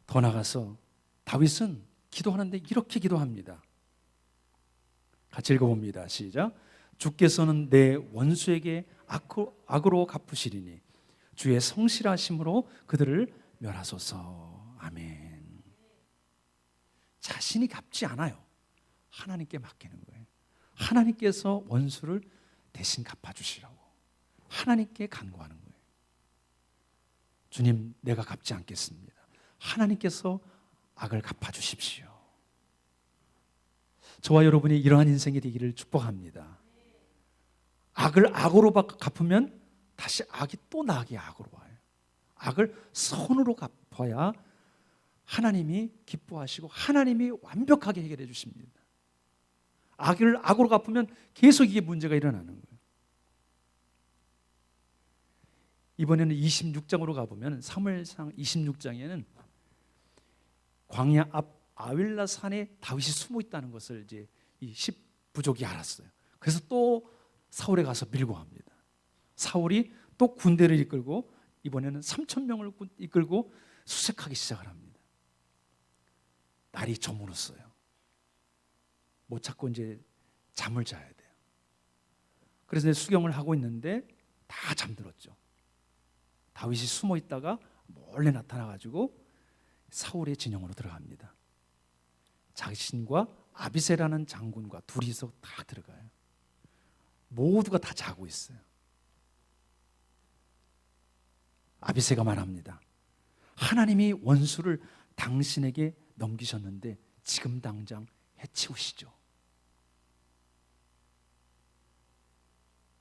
더 나가서 다윗은 기도하는데 이렇게 기도합니다. 같이 읽어봅니다. 시작. 주께서는 내 원수에게 악으로 갚으시리니 주의 성실하심으로 그들을 멸하소서. 아멘. 자신이 갚지 않아요. 하나님께 맡기는 거예요. 하나님께서 원수를 대신 갚아주시라고 하나님께 간구하는 거예요. 주님, 내가 갚지 않겠습니다. 하나님께서 악을 갚아주십시오. 저와 여러분이 이러한 인생이 되기를 축복합니다. 악을 악으로 갚으면 다시 악이 또 나에게 악으로 와요. 악을 선으로 갚아야 하나님이 기뻐하시고 하나님이 완벽하게 해결해 주십니다. 악을 악으로 갚으면 계속 이게 문제가 일어나는 거예요. 이번에는 26장으로 가보면 사무엘상 26장에는 광야 앞 아윌라 산에 다윗이 숨어 있다는 것을 이제 이 10부족이 알았어요. 그래서 또 사울에 가서 밀고 갑니다. 사울이 또 군대를 이끌고 이번에는 3,000명을 이끌고 수색하기 시작을 합니다. 날이 저물었어요. 못 찾고 이제 잠을 자야 돼요. 그래서 이제 수경을 하고 있는데 다 잠들었죠. 다윗이 숨어 있다가 몰래 나타나가지고 사울의 진영으로 들어갑니다. 자신과 아비새라는 장군과 둘이서 다 들어가요. 모두가 다 자고 있어요. 아비새가 말합니다. 하나님이 원수를 당신에게 넘기셨는데 지금 당장 해치우시죠.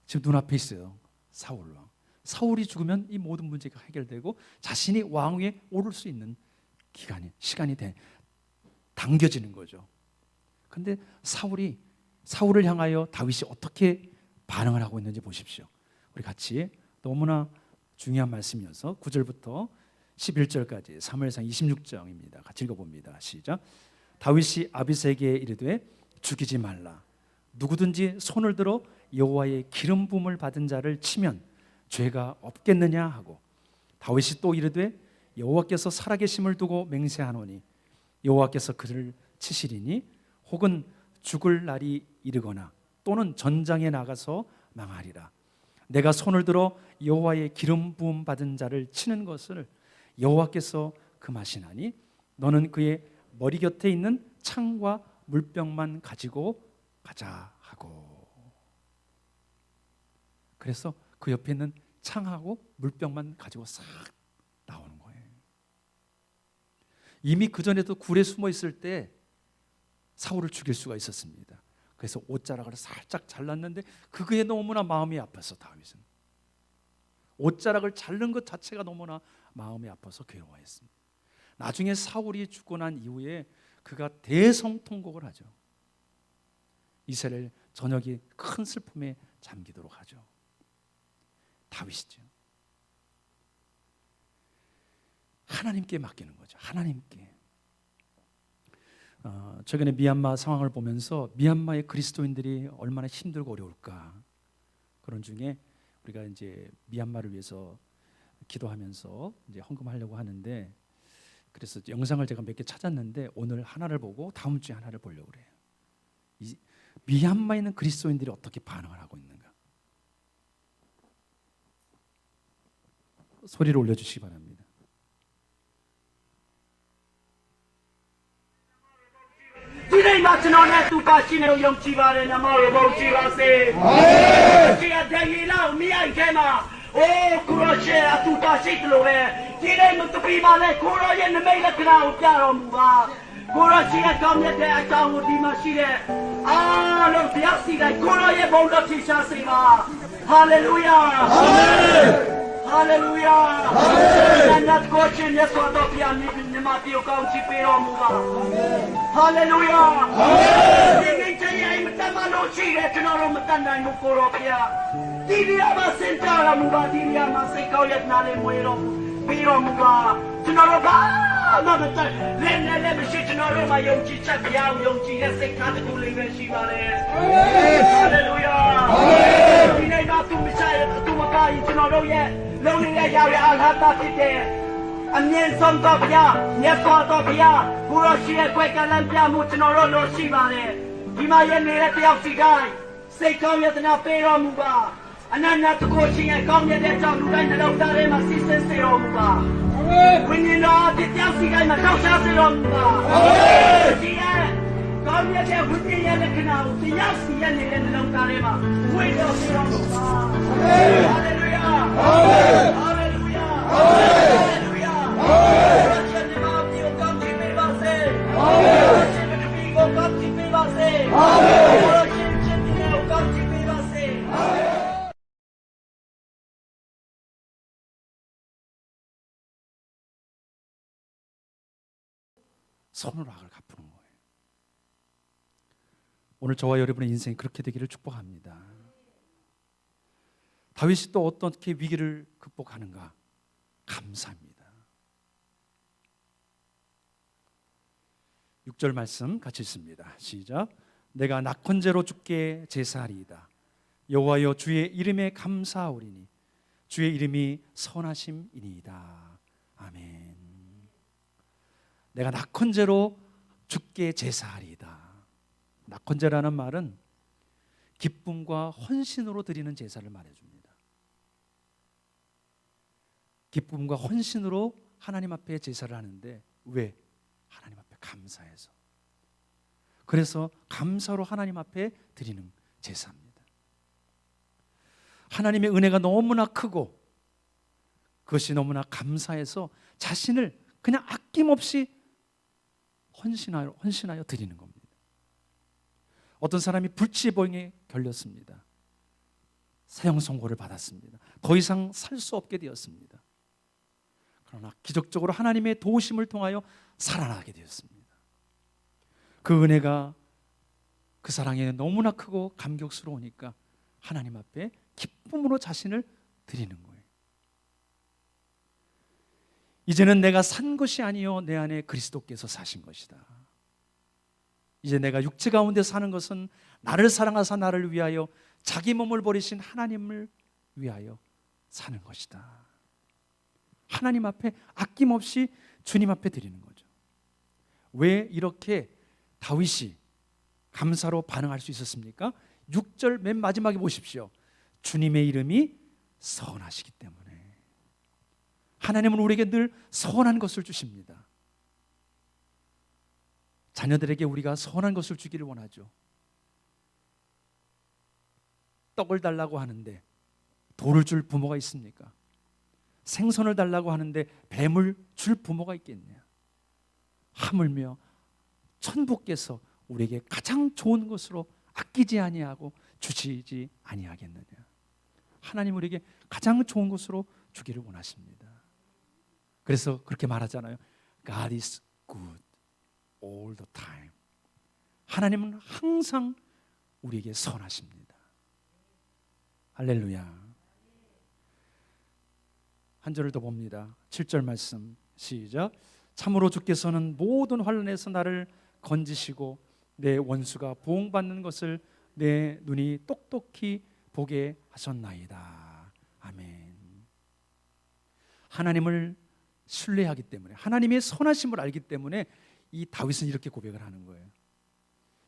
지금 눈앞에 있어요. 사울 왕. 사울이 죽으면 이 모든 문제가 해결되고 자신이 왕위에 오를 수 있는 시간이 당겨지는 거죠. 그런데 사울을 향하여 다윗이 어떻게 반응을 하고 있는지 보십시오. 우리 같이 너무나 중요한 말씀이어서 9절부터 11절까지 사무엘상 26장입니다. 같이 읽어봅니다. 시작. 다윗이 아비새에게 이르되 죽이지 말라. 누구든지 손을 들어 여호와의 기름 부음을 받은 자를 치면 죄가 없겠느냐 하고 다윗이 또 이르되 여호와께서 살아계심을 두고 맹세하노니 여호와께서 그를 치시리니 혹은 죽을 날이 이르거나 또는 전장에 나가서 망하리라. 내가 손을 들어 여호와의 기름 부음 받은 자를 치는 것을 여호와께서 금하시나니 너는 그의 머리 곁에 있는 창과 물병만 가지고 가자 하고. 그래서 그 옆에 있는 창하고 물병만 가지고 싹 나오는 거예요. 이미 그 전에도 굴에 숨어 있을 때 사울을 죽일 수가 있었습니다. 그래서 옷자락을 살짝 잘랐는데 그게 너무나 마음이 아파서 다윗은 옷자락을 자른 것 자체가 너무나 마음이 아파서 괴로워했습니다. 나중에 사울이 죽고 난 이후에 그가 대성통곡을 하죠. 이스라엘 전역이 큰 슬픔에 잠기도록 하죠. 다윗이죠. 하나님께 맡기는 거죠. 하나님께. 최근에 미얀마 상황을 보면서 미얀마의 그리스도인들이 얼마나 힘들고 어려울까. 그런 중에 우리가 이제 미얀마를 위해서 기도하면서 이제 헌금하려고 하는데, 그래서 영상을 제가 몇 개 찾았는데 오늘 하나를 보고 다음 주에 하나를 보려고 그래요. 이 미얀마에 있는 그리스도인들이 어떻게 반응을 하고 있는가. 소리를 올려주시기 바랍니다. Today, Machinona, tu Pachino, Young Chiva, and Amaro, Chiva say, Chia Dayla, Mia Gema, oh, Kuroshe, Tuta Shitlo, Tire Mutupima, Kura, and the Mela Crown, Yaromuva, Kurashia, come at the account with the machine. Ah, no, the Asida, Kura, Bonda Tisha Siva. Hallelujah. Hallelujah. And that question, yes, what of Yan, Matthew County, Piromuva. Hallelujah. Hallelujah. Tamano Chile, Tenoro Matana, Mukoropia. Didiama Sentara Muba, Didiama Sekoyat Nale Muero, Piromuva. Tenoroba. Another time. Let me see Tenoro, my young Chicha, young Chicha, Sekatuli, Shivare. Hallelujah. Hallelujah. Not to Messiah, to Makai, Tenoro yet. Lonely Yahweh, I'll have nothing there. And then some Topia, Nefa Topia, Kuroshia, Quaker, and Piamutinoro, no Shivare. Himayan, let the Oxigai. Say, come yet and Apero Muba. And I'm not to coaching and come yet and talk to Dare, my sister, say, Muba. When you know the Oxigai, my house, say, Muba. ကောင်းမြတ်တဲ့ဝိညာဉ်ရဲ့လက္ခဏာကိုတရားစီရင်နေတဲ့နှလုံးသားထဲမှာဝိတော်ပြတော်မူပါအာမင်ဟာလေလုယာအာမင်ဟာလေလုယာအာမင်ဟာလေလုယာအာမင်ရှင်ဒီမှာပြုကောင်းချီးပေးပါစေအာမင်ရှင်ဒီမှာပြုကောင်းချီးပေးပါစေအာမင်ရှင်ဒီမှာကောင်းချီးပေးပါစေအာမင် 선으로 악을 갚는 거예요. 오늘 저와 여러분의 인생이 그렇게 되기를 축복합니다. 다윗이 또 어떻게 위기를 극복하는가? 감사합니다. 6절 말씀 같이 읽습니다. 시작. 내가 낙헌제로 주께 제사하리이다. 여호와여 주의 이름에 감사하오리니 주의 이름이 선하심이니이다. 아멘. 내가 낙헌제로 주께 제사하리이다. 낙헌제라는 말은 기쁨과 헌신으로 드리는 제사를 말해줍니다. 기쁨과 헌신으로 하나님 앞에 제사를 하는데 왜? 하나님 앞에 감사해서. 그래서 감사로 하나님 앞에 드리는 제사입니다. 하나님의 은혜가 너무나 크고 그것이 너무나 감사해서 자신을 그냥 아낌없이 헌신하여 드리는 겁니다. 어떤 사람이 불치병에 걸렸습니다. 사형 선고를 받았습니다. 더 이상 살 수 없게 되었습니다. 그러나 기적적으로 하나님의 도우심을 통하여 살아나게 되었습니다. 그 은혜가 그 사랑에 너무나 크고 감격스러우니까 하나님 앞에 기쁨으로 자신을 드리는 거예요. 이제는 내가 산 것이 아니요 내 안에 그리스도께서 사신 것이다. 이제 내가 육체 가운데 사는 것은 나를 사랑하사 나를 위하여 자기 몸을 버리신 하나님을 위하여 사는 것이다. 하나님 앞에 아낌없이 주님 앞에 드리는 거죠. 왜 이렇게 다윗이 감사로 반응할 수 있었습니까? 6절 맨 마지막에 보십시오. 주님의 이름이 선하시기 때문에. 하나님은 우리에게 늘 선한 것을 주십니다. 자녀들에게 우리가 선한 것을 주기를 원하죠. 떡을 달라고 하는데 돌을 줄 부모가 있습니까? 생선을 달라고 하는데 뱀을 줄 부모가 있겠냐? 하물며 천부께서 우리에게 가장 좋은 것으로 아끼지 아니하고 주시지 아니하겠느냐? 하나님 우리에게 가장 좋은 것으로 주기를 원하십니다. 그래서 그렇게 말하잖아요. God is good all the time. 하나님은 항상 우리에게 선하십니다. 할렐루야. 한 절을 더 봅니다. 7절 말씀 시작. 참으로 주께서는 모든 환난에서 나를 건지시고 내 원수가 보응받는 것을 내 눈이 똑똑히 보게 하셨나이다. 아멘. 하나님을 신뢰하기 때문에 하나님의 선하심을 알기 때문에 이 다윗은 이렇게 고백을 하는 거예요.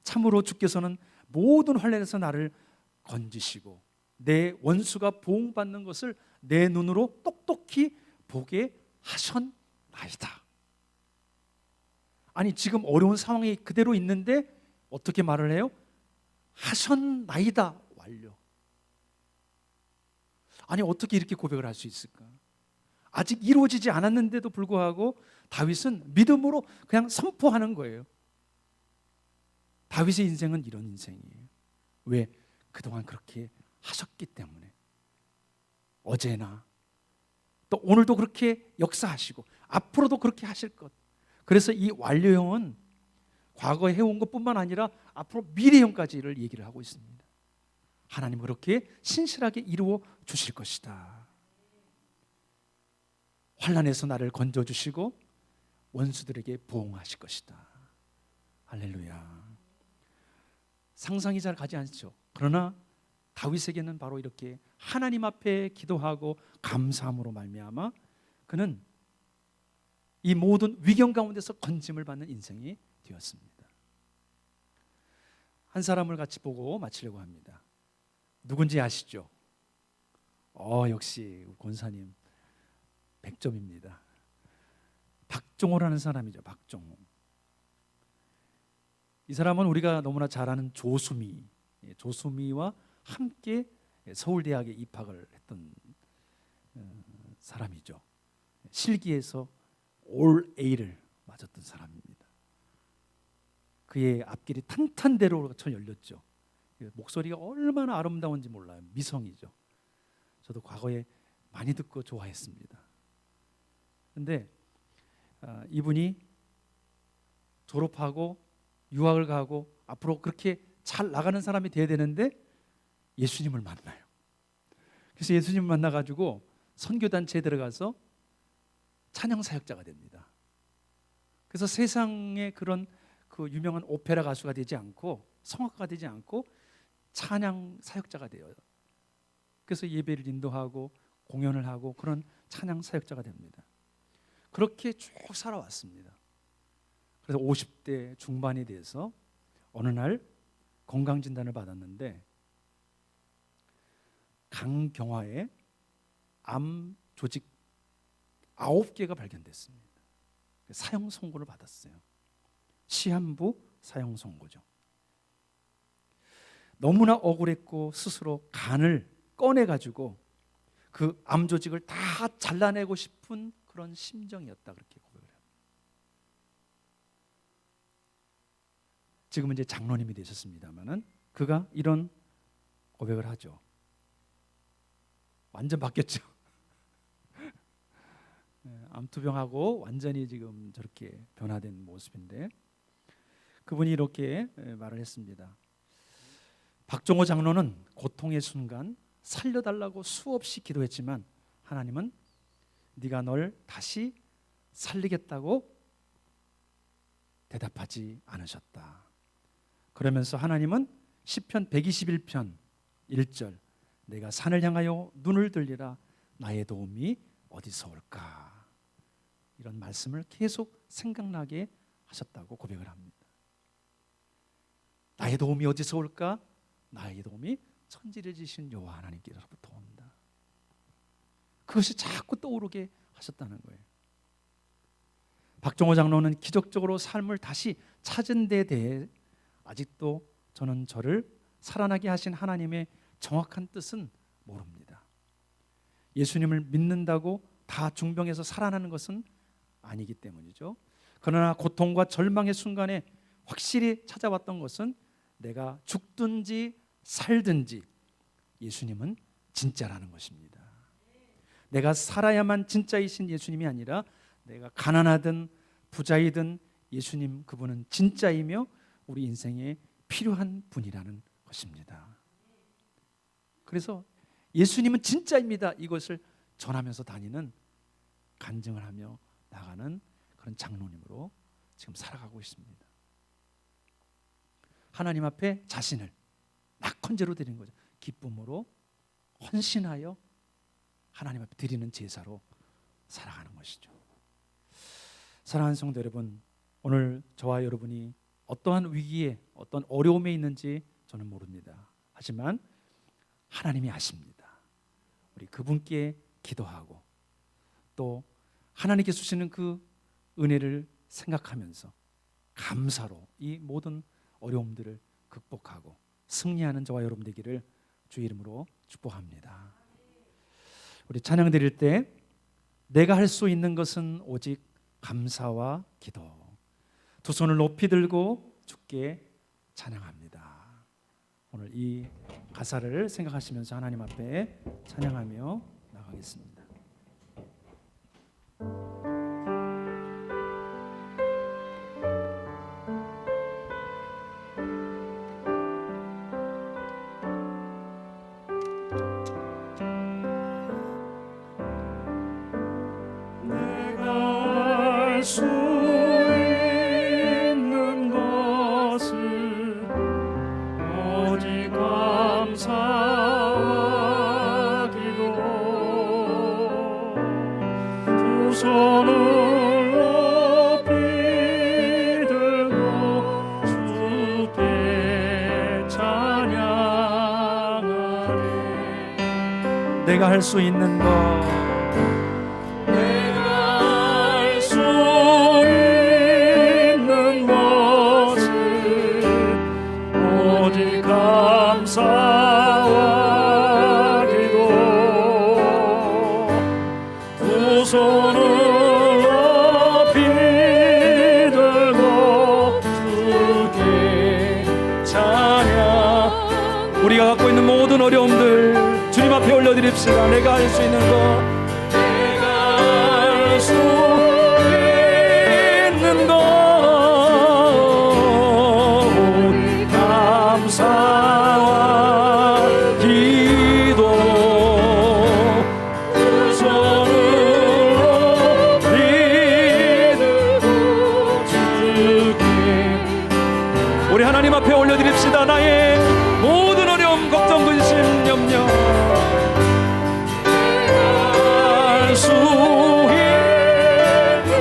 참으로 주께서는 모든 환난에서 나를 건지시고 내 원수가 보응받는 것을 내 눈으로 똑똑히 보게 하셨나이다. 아니 지금 어려운 상황이 그대로 있는데 어떻게 말을 해요? 하셨나이다. 완료. 아니 어떻게 이렇게 고백을 할 수 있을까? 아직 이루어지지 않았는데도 불구하고 다윗은 믿음으로 그냥 선포하는 거예요. 다윗의 인생은 이런 인생이에요. 왜? 그동안 그렇게 하셨기 때문에. 어제나 또 오늘도 그렇게 역사하시고 앞으로도 그렇게 하실 것. 그래서 이 완료형은 과거에 해온 것뿐만 아니라 앞으로 미래형까지를 얘기를 하고 있습니다. 하나님 그렇게 신실하게 이루어 주실 것이다. 환난에서 나를 건져주시고 원수들에게 보응하실 것이다. 할렐루야. 상상이 잘 가지 않죠. 그러나 다윗에게는 바로 이렇게 하나님 앞에 기도하고 감사함으로 말미암아 그는 이 모든 위경 가운데서 건짐을 받는 인생이 되었습니다. 한 사람을 같이 보고 마치려고 합니다. 누군지 아시죠? 역시 권사님 100점입니다. 박종호라는 사람이죠. 박종호. 이 사람은 우리가 너무나 잘 아는 조수미와 함께 서울대학에 입학을 했던 사람이죠. 실기에서 올 A를 맞았던 사람입니다. 그의 앞길이 탄탄대로 열렸죠. 목소리가 얼마나 아름다운지 몰라요. 미성이죠. 저도 과거에 많이 듣고 좋아했습니다. 그런데 이분이 졸업하고 유학을 가고 앞으로 그렇게 잘 나가는 사람이 돼야 되는데 예수님을 만나요. 그래서 예수님을 만나가지고 선교단체에 들어가서 찬양 사역자가 됩니다. 그래서 세상에 그런 그 유명한 오페라 가수가 되지 않고 성악가가 되지 않고 찬양 사역자가 돼요. 그래서 예배를 인도하고 공연을 하고 그런 찬양 사역자가 됩니다. 그렇게 쭉 살아왔습니다. 그래서 50대 중반이 돼서 어느 날 건강진단을 받았는데 강경화에 암 조직 9개가 발견됐습니다. 사형 선고를 받았어요. 시한부 사형 선고죠. 너무나 억울했고 스스로 간을 꺼내가지고 그 암 조직을 다 잘라내고 싶은 그런 심정이었다, 그렇게 고백을 합니다. 지금은 이제 장로님이 되셨습니다만은 그가 이런 고백을 하죠. 완전 바뀌었죠. 암투병하고 완전히 지금 저렇게 변화된 모습인데 그분이 이렇게 말을 했습니다. 박종호 장로는 고통의 순간 살려달라고 수없이 기도했지만 하나님은 네가 널 다시 살리겠다고 대답하지 않으셨다. 그러면서 하나님은 시편 121편 1절 내가 산을 향하여 눈을 들리라 나의 도움이 어디서 올까, 이런 말씀을 계속 생각나게 하셨다고 고백을 합니다. 나의 도움이 어디서 올까? 나의 도움이 천지를 지신 여호와 하나님께로부터 온다. 그것이 자꾸 떠오르게 하셨다는 거예요. 박종호 장로는 기적적으로 삶을 다시 찾은 데 대해 아직도 저는 저를 살아나게 하신 하나님의 정확한 뜻은 모릅니다. 예수님을 믿는다고 다 중병에서 살아나는 것은 아니기 때문이죠. 그러나 고통과 절망의 순간에 확실히 찾아왔던 것은 내가 죽든지 살든지 예수님은 진짜라는 것입니다. 내가 살아야만 진짜이신 예수님이 아니라 내가 가난하든 부자이든 예수님 그분은 진짜이며 우리 인생에 필요한 분이라는 것입니다. 그래서 예수님은 진짜입니다. 이것을 전하면서 다니는, 간증을 하며 나가는 그런 장로님으로 지금 살아가고 있습니다. 하나님 앞에 자신을 낙헌제로 드리는 거죠. 기쁨으로 헌신하여 하나님 앞에 드리는 제사로 살아가는 것이죠. 사랑하는 성도 여러분, 오늘 저와 여러분이 어떠한 위기에 어떤 어려움에 있는지 저는 모릅니다. 하지만 하나님이 아십니다. 우리 그분께 기도하고 또 하나님께 주시는 그 은혜를 생각하면서 감사로 이 모든 어려움들을 극복하고 승리하는 저와 여러분 되기를 주의 이름으로 축복합니다. 우리 찬양 드릴 때 내가 할 수 있는 것은 오직 감사와 기도, 두 손을 높이 들고 주께 찬양합니다. 오늘 이 가사를 생각하시면서 하나님 앞에 찬양하며 나가겠습니다. 수 있는 것은 오직 감사와 기도, 두 손을 높이 들고 주께 찬양하리. 내가 할 수 있는 것, 손을 높이 들고 주께 찬양. 우리가 갖고 있는 모든 어려움들 주님 앞에 올려드립시다. 내가 할 수 있는 것, 내가 할 수 있는 것, 오직 감사와 기도. 두 손을 높이 들고 주께. 우리 하나님 앞에 올려드립시다. 나의 모든 어려움, 걱정, 근심, 염려 할 수 있는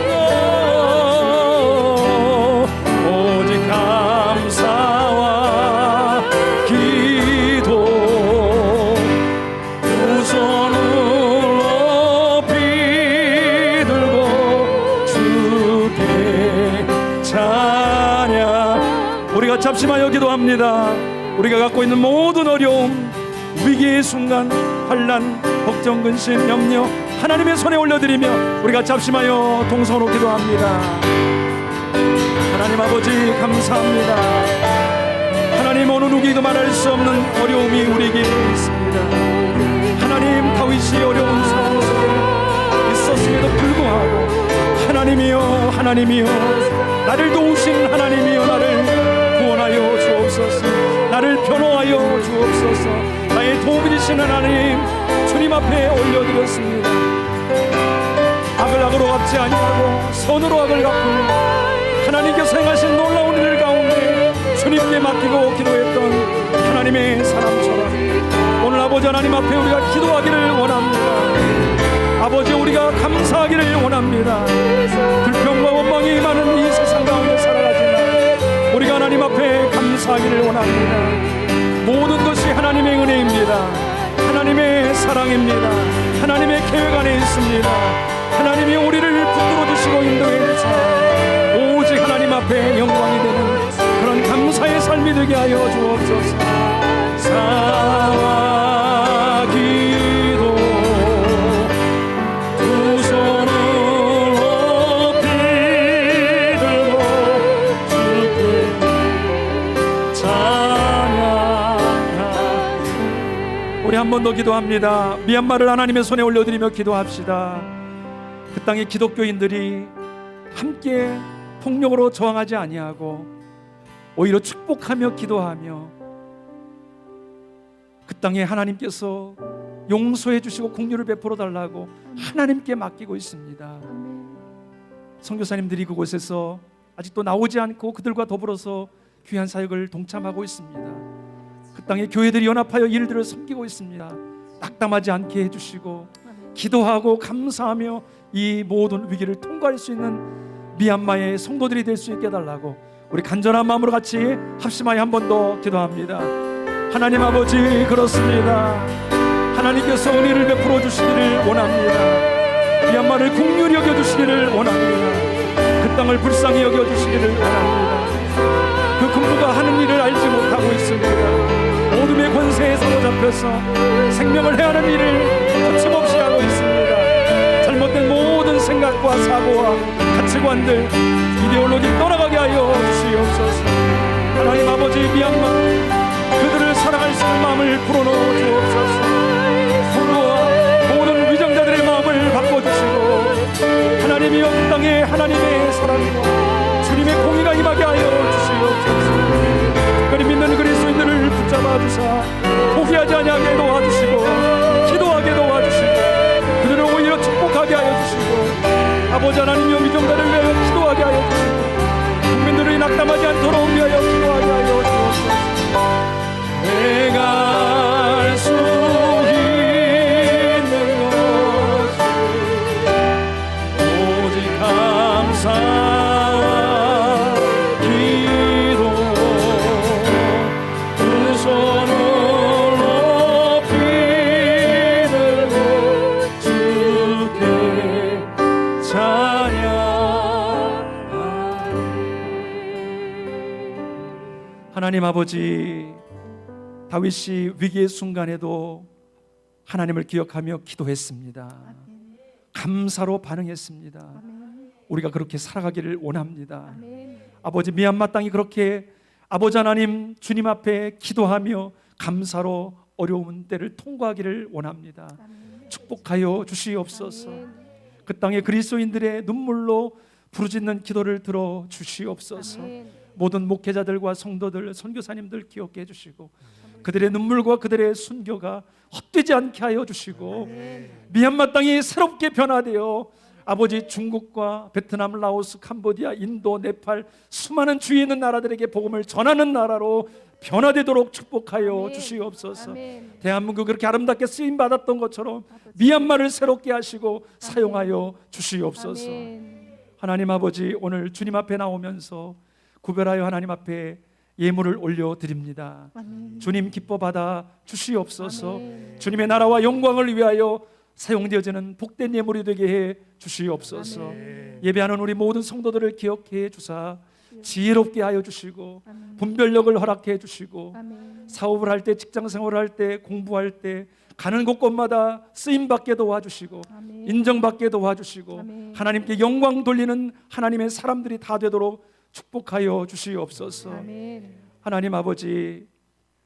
것, 오직 감사와 기도. 두 손을 높이 들고 주께 찬양. 우리가 잡심하여 기도합니다. 우리가 갖고 있는 모든 어려움, 위기의 순간, 환난, 걱정, 근심, 염려 하나님의 손에 올려드리며 우리가 잡심하여 동서로 기도합니다. 하나님 아버지 감사합니다. 하나님, 어느 누구도 말할 수 없는 어려움이 우리에게 있습니다. 하나님, 다윗이 어려운 상황 속에 있었음에도 불구하고 하나님이여, 하나님이여, 나를 도우신 하나님이여, 나를 구원하여 주옵소서. 나를 변호하여 주옵소서. 나의 도움이 되신 하나님, 주님 앞에 올려드렸습니다. 악을 악으로 갚지 아니하고 선으로 악을 갚으며 하나님께서 행하신 놀라운 일 가운데 주님께 맡기고 기도했던 하나님의 사람처럼 오늘 아버지 하나님 앞에 우리가 기도하기를 원합니다. 아버지, 우리가 감사하기를 원합니다. 불평과 원망이 많은 이 세상 가운데 살아가지만 우리가 하나님 앞에 감사하기를 원합니다. 모든 것이 하나님의 은혜입니다. 하나님의 사랑입니다. 하나님의 계획 안에 있습니다. 하나님이 우리를 붙들어 주시고 인도해 주사 오직 하나님 앞에 영광이 되는 그런 감사의 삶이 되게 하여 주옵소서. 사와 기도 두 손을 높이 들고 주께 찬양. 우리 한 번 더 기도합니다. 미얀마를 하나님의 손에 올려드리며 기도합시다. 그 땅의 기독교인들이 함께 폭력으로 저항하지 아니하고 오히려 축복하며 기도하며 그 땅에 하나님께서 용서해 주시고 긍휼을 베풀어 달라고 하나님께 맡기고 있습니다. 선교사님들이 그곳에서 아직도 나오지 않고 그들과 더불어서 귀한 사역을 동참하고 있습니다. 그 땅에 교회들이 연합하여 일들을 섬기고 있습니다. 낙담하지 않게 해주시고 기도하고 감사하며 이 모든 위기를 통과할 수 있는 미얀마의 성도들이 될 수 있게 해달라고 우리 간절한 마음으로 같이 합심하여 한 번 더 기도합니다. 하나님 아버지, 그렇습니다. 하나님께서 은혜를 베풀어 주시기를 원합니다. 미얀마를 긍휼히 여겨주시기를 원합니다. 그 땅을 불쌍히 여겨주시기를 원합니다. 그 군부가 하는 일을 알지 못하고 있습니다. 어둠의 권세에 사로잡혀서 생명을 해하는 일을 거침없이 하고 있습니다. 잘못된 모든 생각과 사고와 가치관들, 이데올로기 떠나가게 하여 주시옵소서. 하나님 아버지, 미얀마 그들을 사랑할 수 있는 마음을 불어넣어 주옵소서. 불어와 모든 위정자들의 마음을 바꿔주시고 하나님이여, 그 땅에 하나님의 사랑과 주님의 공의가 임하게 하여 주시옵소서. 특별히 믿는 그리스도인들을 붙잡아 주사 포기하지 아니하게 도와주시고 기도하게 도와주시고 그들을 오히려 축복하게 하여 주시고 아버지 하나님이여, 위정자를 위하여 기도하게 하여 주시고 국민들이 낙담하지 않도록 위하여 기도하게 하여 주옵소서. 내가 알 수 있는 것은 오직 감사와 기도. 두 손을 높이 들고 주께 찬양하리. 하나님 아버지, 다윗이 위기의 순간에도 하나님을 기억하며 기도했습니다. 감사로 반응했습니다. 아멘. 우리가 그렇게 살아가기를 원합니다. 아멘. 아버지, 미얀마 땅이 그렇게 아버지 하나님 주님 앞에 기도하며 감사로 어려운 때를 통과하기를 원합니다. 아멘. 축복하여 주시옵소서. 아멘. 그 땅의 그리스도인들의 눈물로 부르짖는 기도를 들어 주시옵소서. 아멘. 모든 목회자들과 성도들, 선교사님들 기억해 해 주시고 그들의 눈물과 그들의 순교가 헛되지 않게 하여 주시고 미얀마 땅이 새롭게 변화되어 아버지 중국과 베트남, 라오스, 캄보디아, 인도, 네팔 수많은 주위에 있는 나라들에게 복음을 전하는 나라로 변화되도록 축복하여 아멘. 주시옵소서. 아멘. 대한민국 그렇게 아름답게 쓰임 받았던 것처럼 미얀마를 새롭게 하시고 사용하여 주시옵소서. 아멘. 하나님 아버지, 오늘 주님 앞에 나오면서 구별하여 하나님 앞에 예물을 올려드립니다. 아멘. 주님 기뻐 받아 주시옵소서. 아멘. 주님의 나라와 영광을 위하여 사용되어지는 복된 예물이 되게 해 주시옵소서. 아멘. 예배하는 우리 모든 성도들을 기억해 주사 지혜롭게 하여 주시고 아멘. 분별력을 허락해 주시고 아멘. 사업을 할 때, 직장 생활을 할 때, 공부할 때 가는 곳곳마다 쓰임 받게 도와주시고 아멘. 인정받게 도와주시고 아멘. 하나님께 영광 돌리는 하나님의 사람들이 다 되도록 축복하여 주시옵소서. 아멘. 하나님 아버지,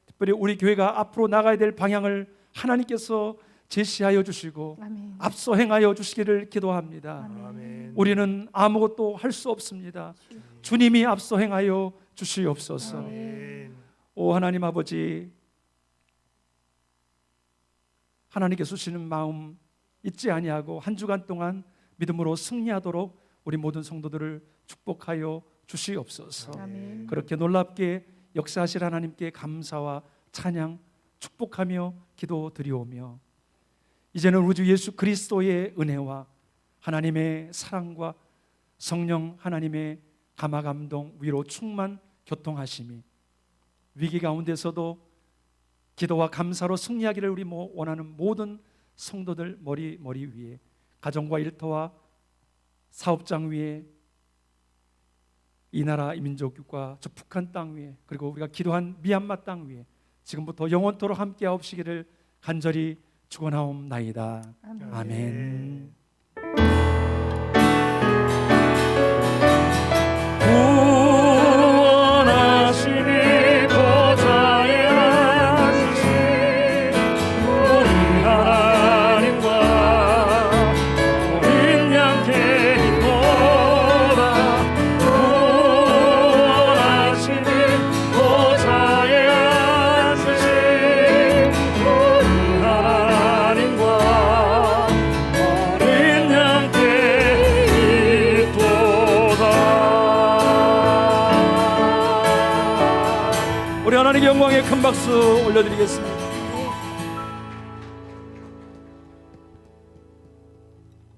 특별히 우리 교회가 앞으로 나가야 될 방향을 하나님께서 제시하여 주시고 아멘. 앞서 행하여 주시기를 기도합니다. 아멘. 우리는 아무것도 할 수 없습니다. 주님이 앞서 행하여 주시옵소서. 아멘. 오 하나님 아버지, 하나님께서 주시는 마음 잊지 아니하고 한 주간 동안 믿음으로 승리하도록 우리 모든 성도들을 축복하여 주시옵소서. 아멘. 그렇게 놀랍게 역사하실 하나님께 감사와 찬양 축복하며 기도드리오며 이제는 우리 주 예수 그리스도의 은혜와 하나님의 사랑과 성령 하나님의 감화 감동 위로 충만 교통하심이 위기 가운데서도 기도와 감사로 승리하기를 우리 원하는 모든 성도들 머리 위에, 가정과 일터와 사업장 위에, 이 나라 이 민족과 저 북한 땅 위에, 그리고 우리가 기도한 미얀마 땅 위에 지금부터 영원토록 함께하옵시기를 간절히 축원하옵나이다. 아멘. 아멘. 구원하시니 보좌에 앉으신 우리 하나님과 어린 양께 기도라. 구원하시니 보좌에 앉으신 우리 하나님과 어린 양께 기도다. 우리 하나님의 영광에 큰 박수 올려드리겠습니다.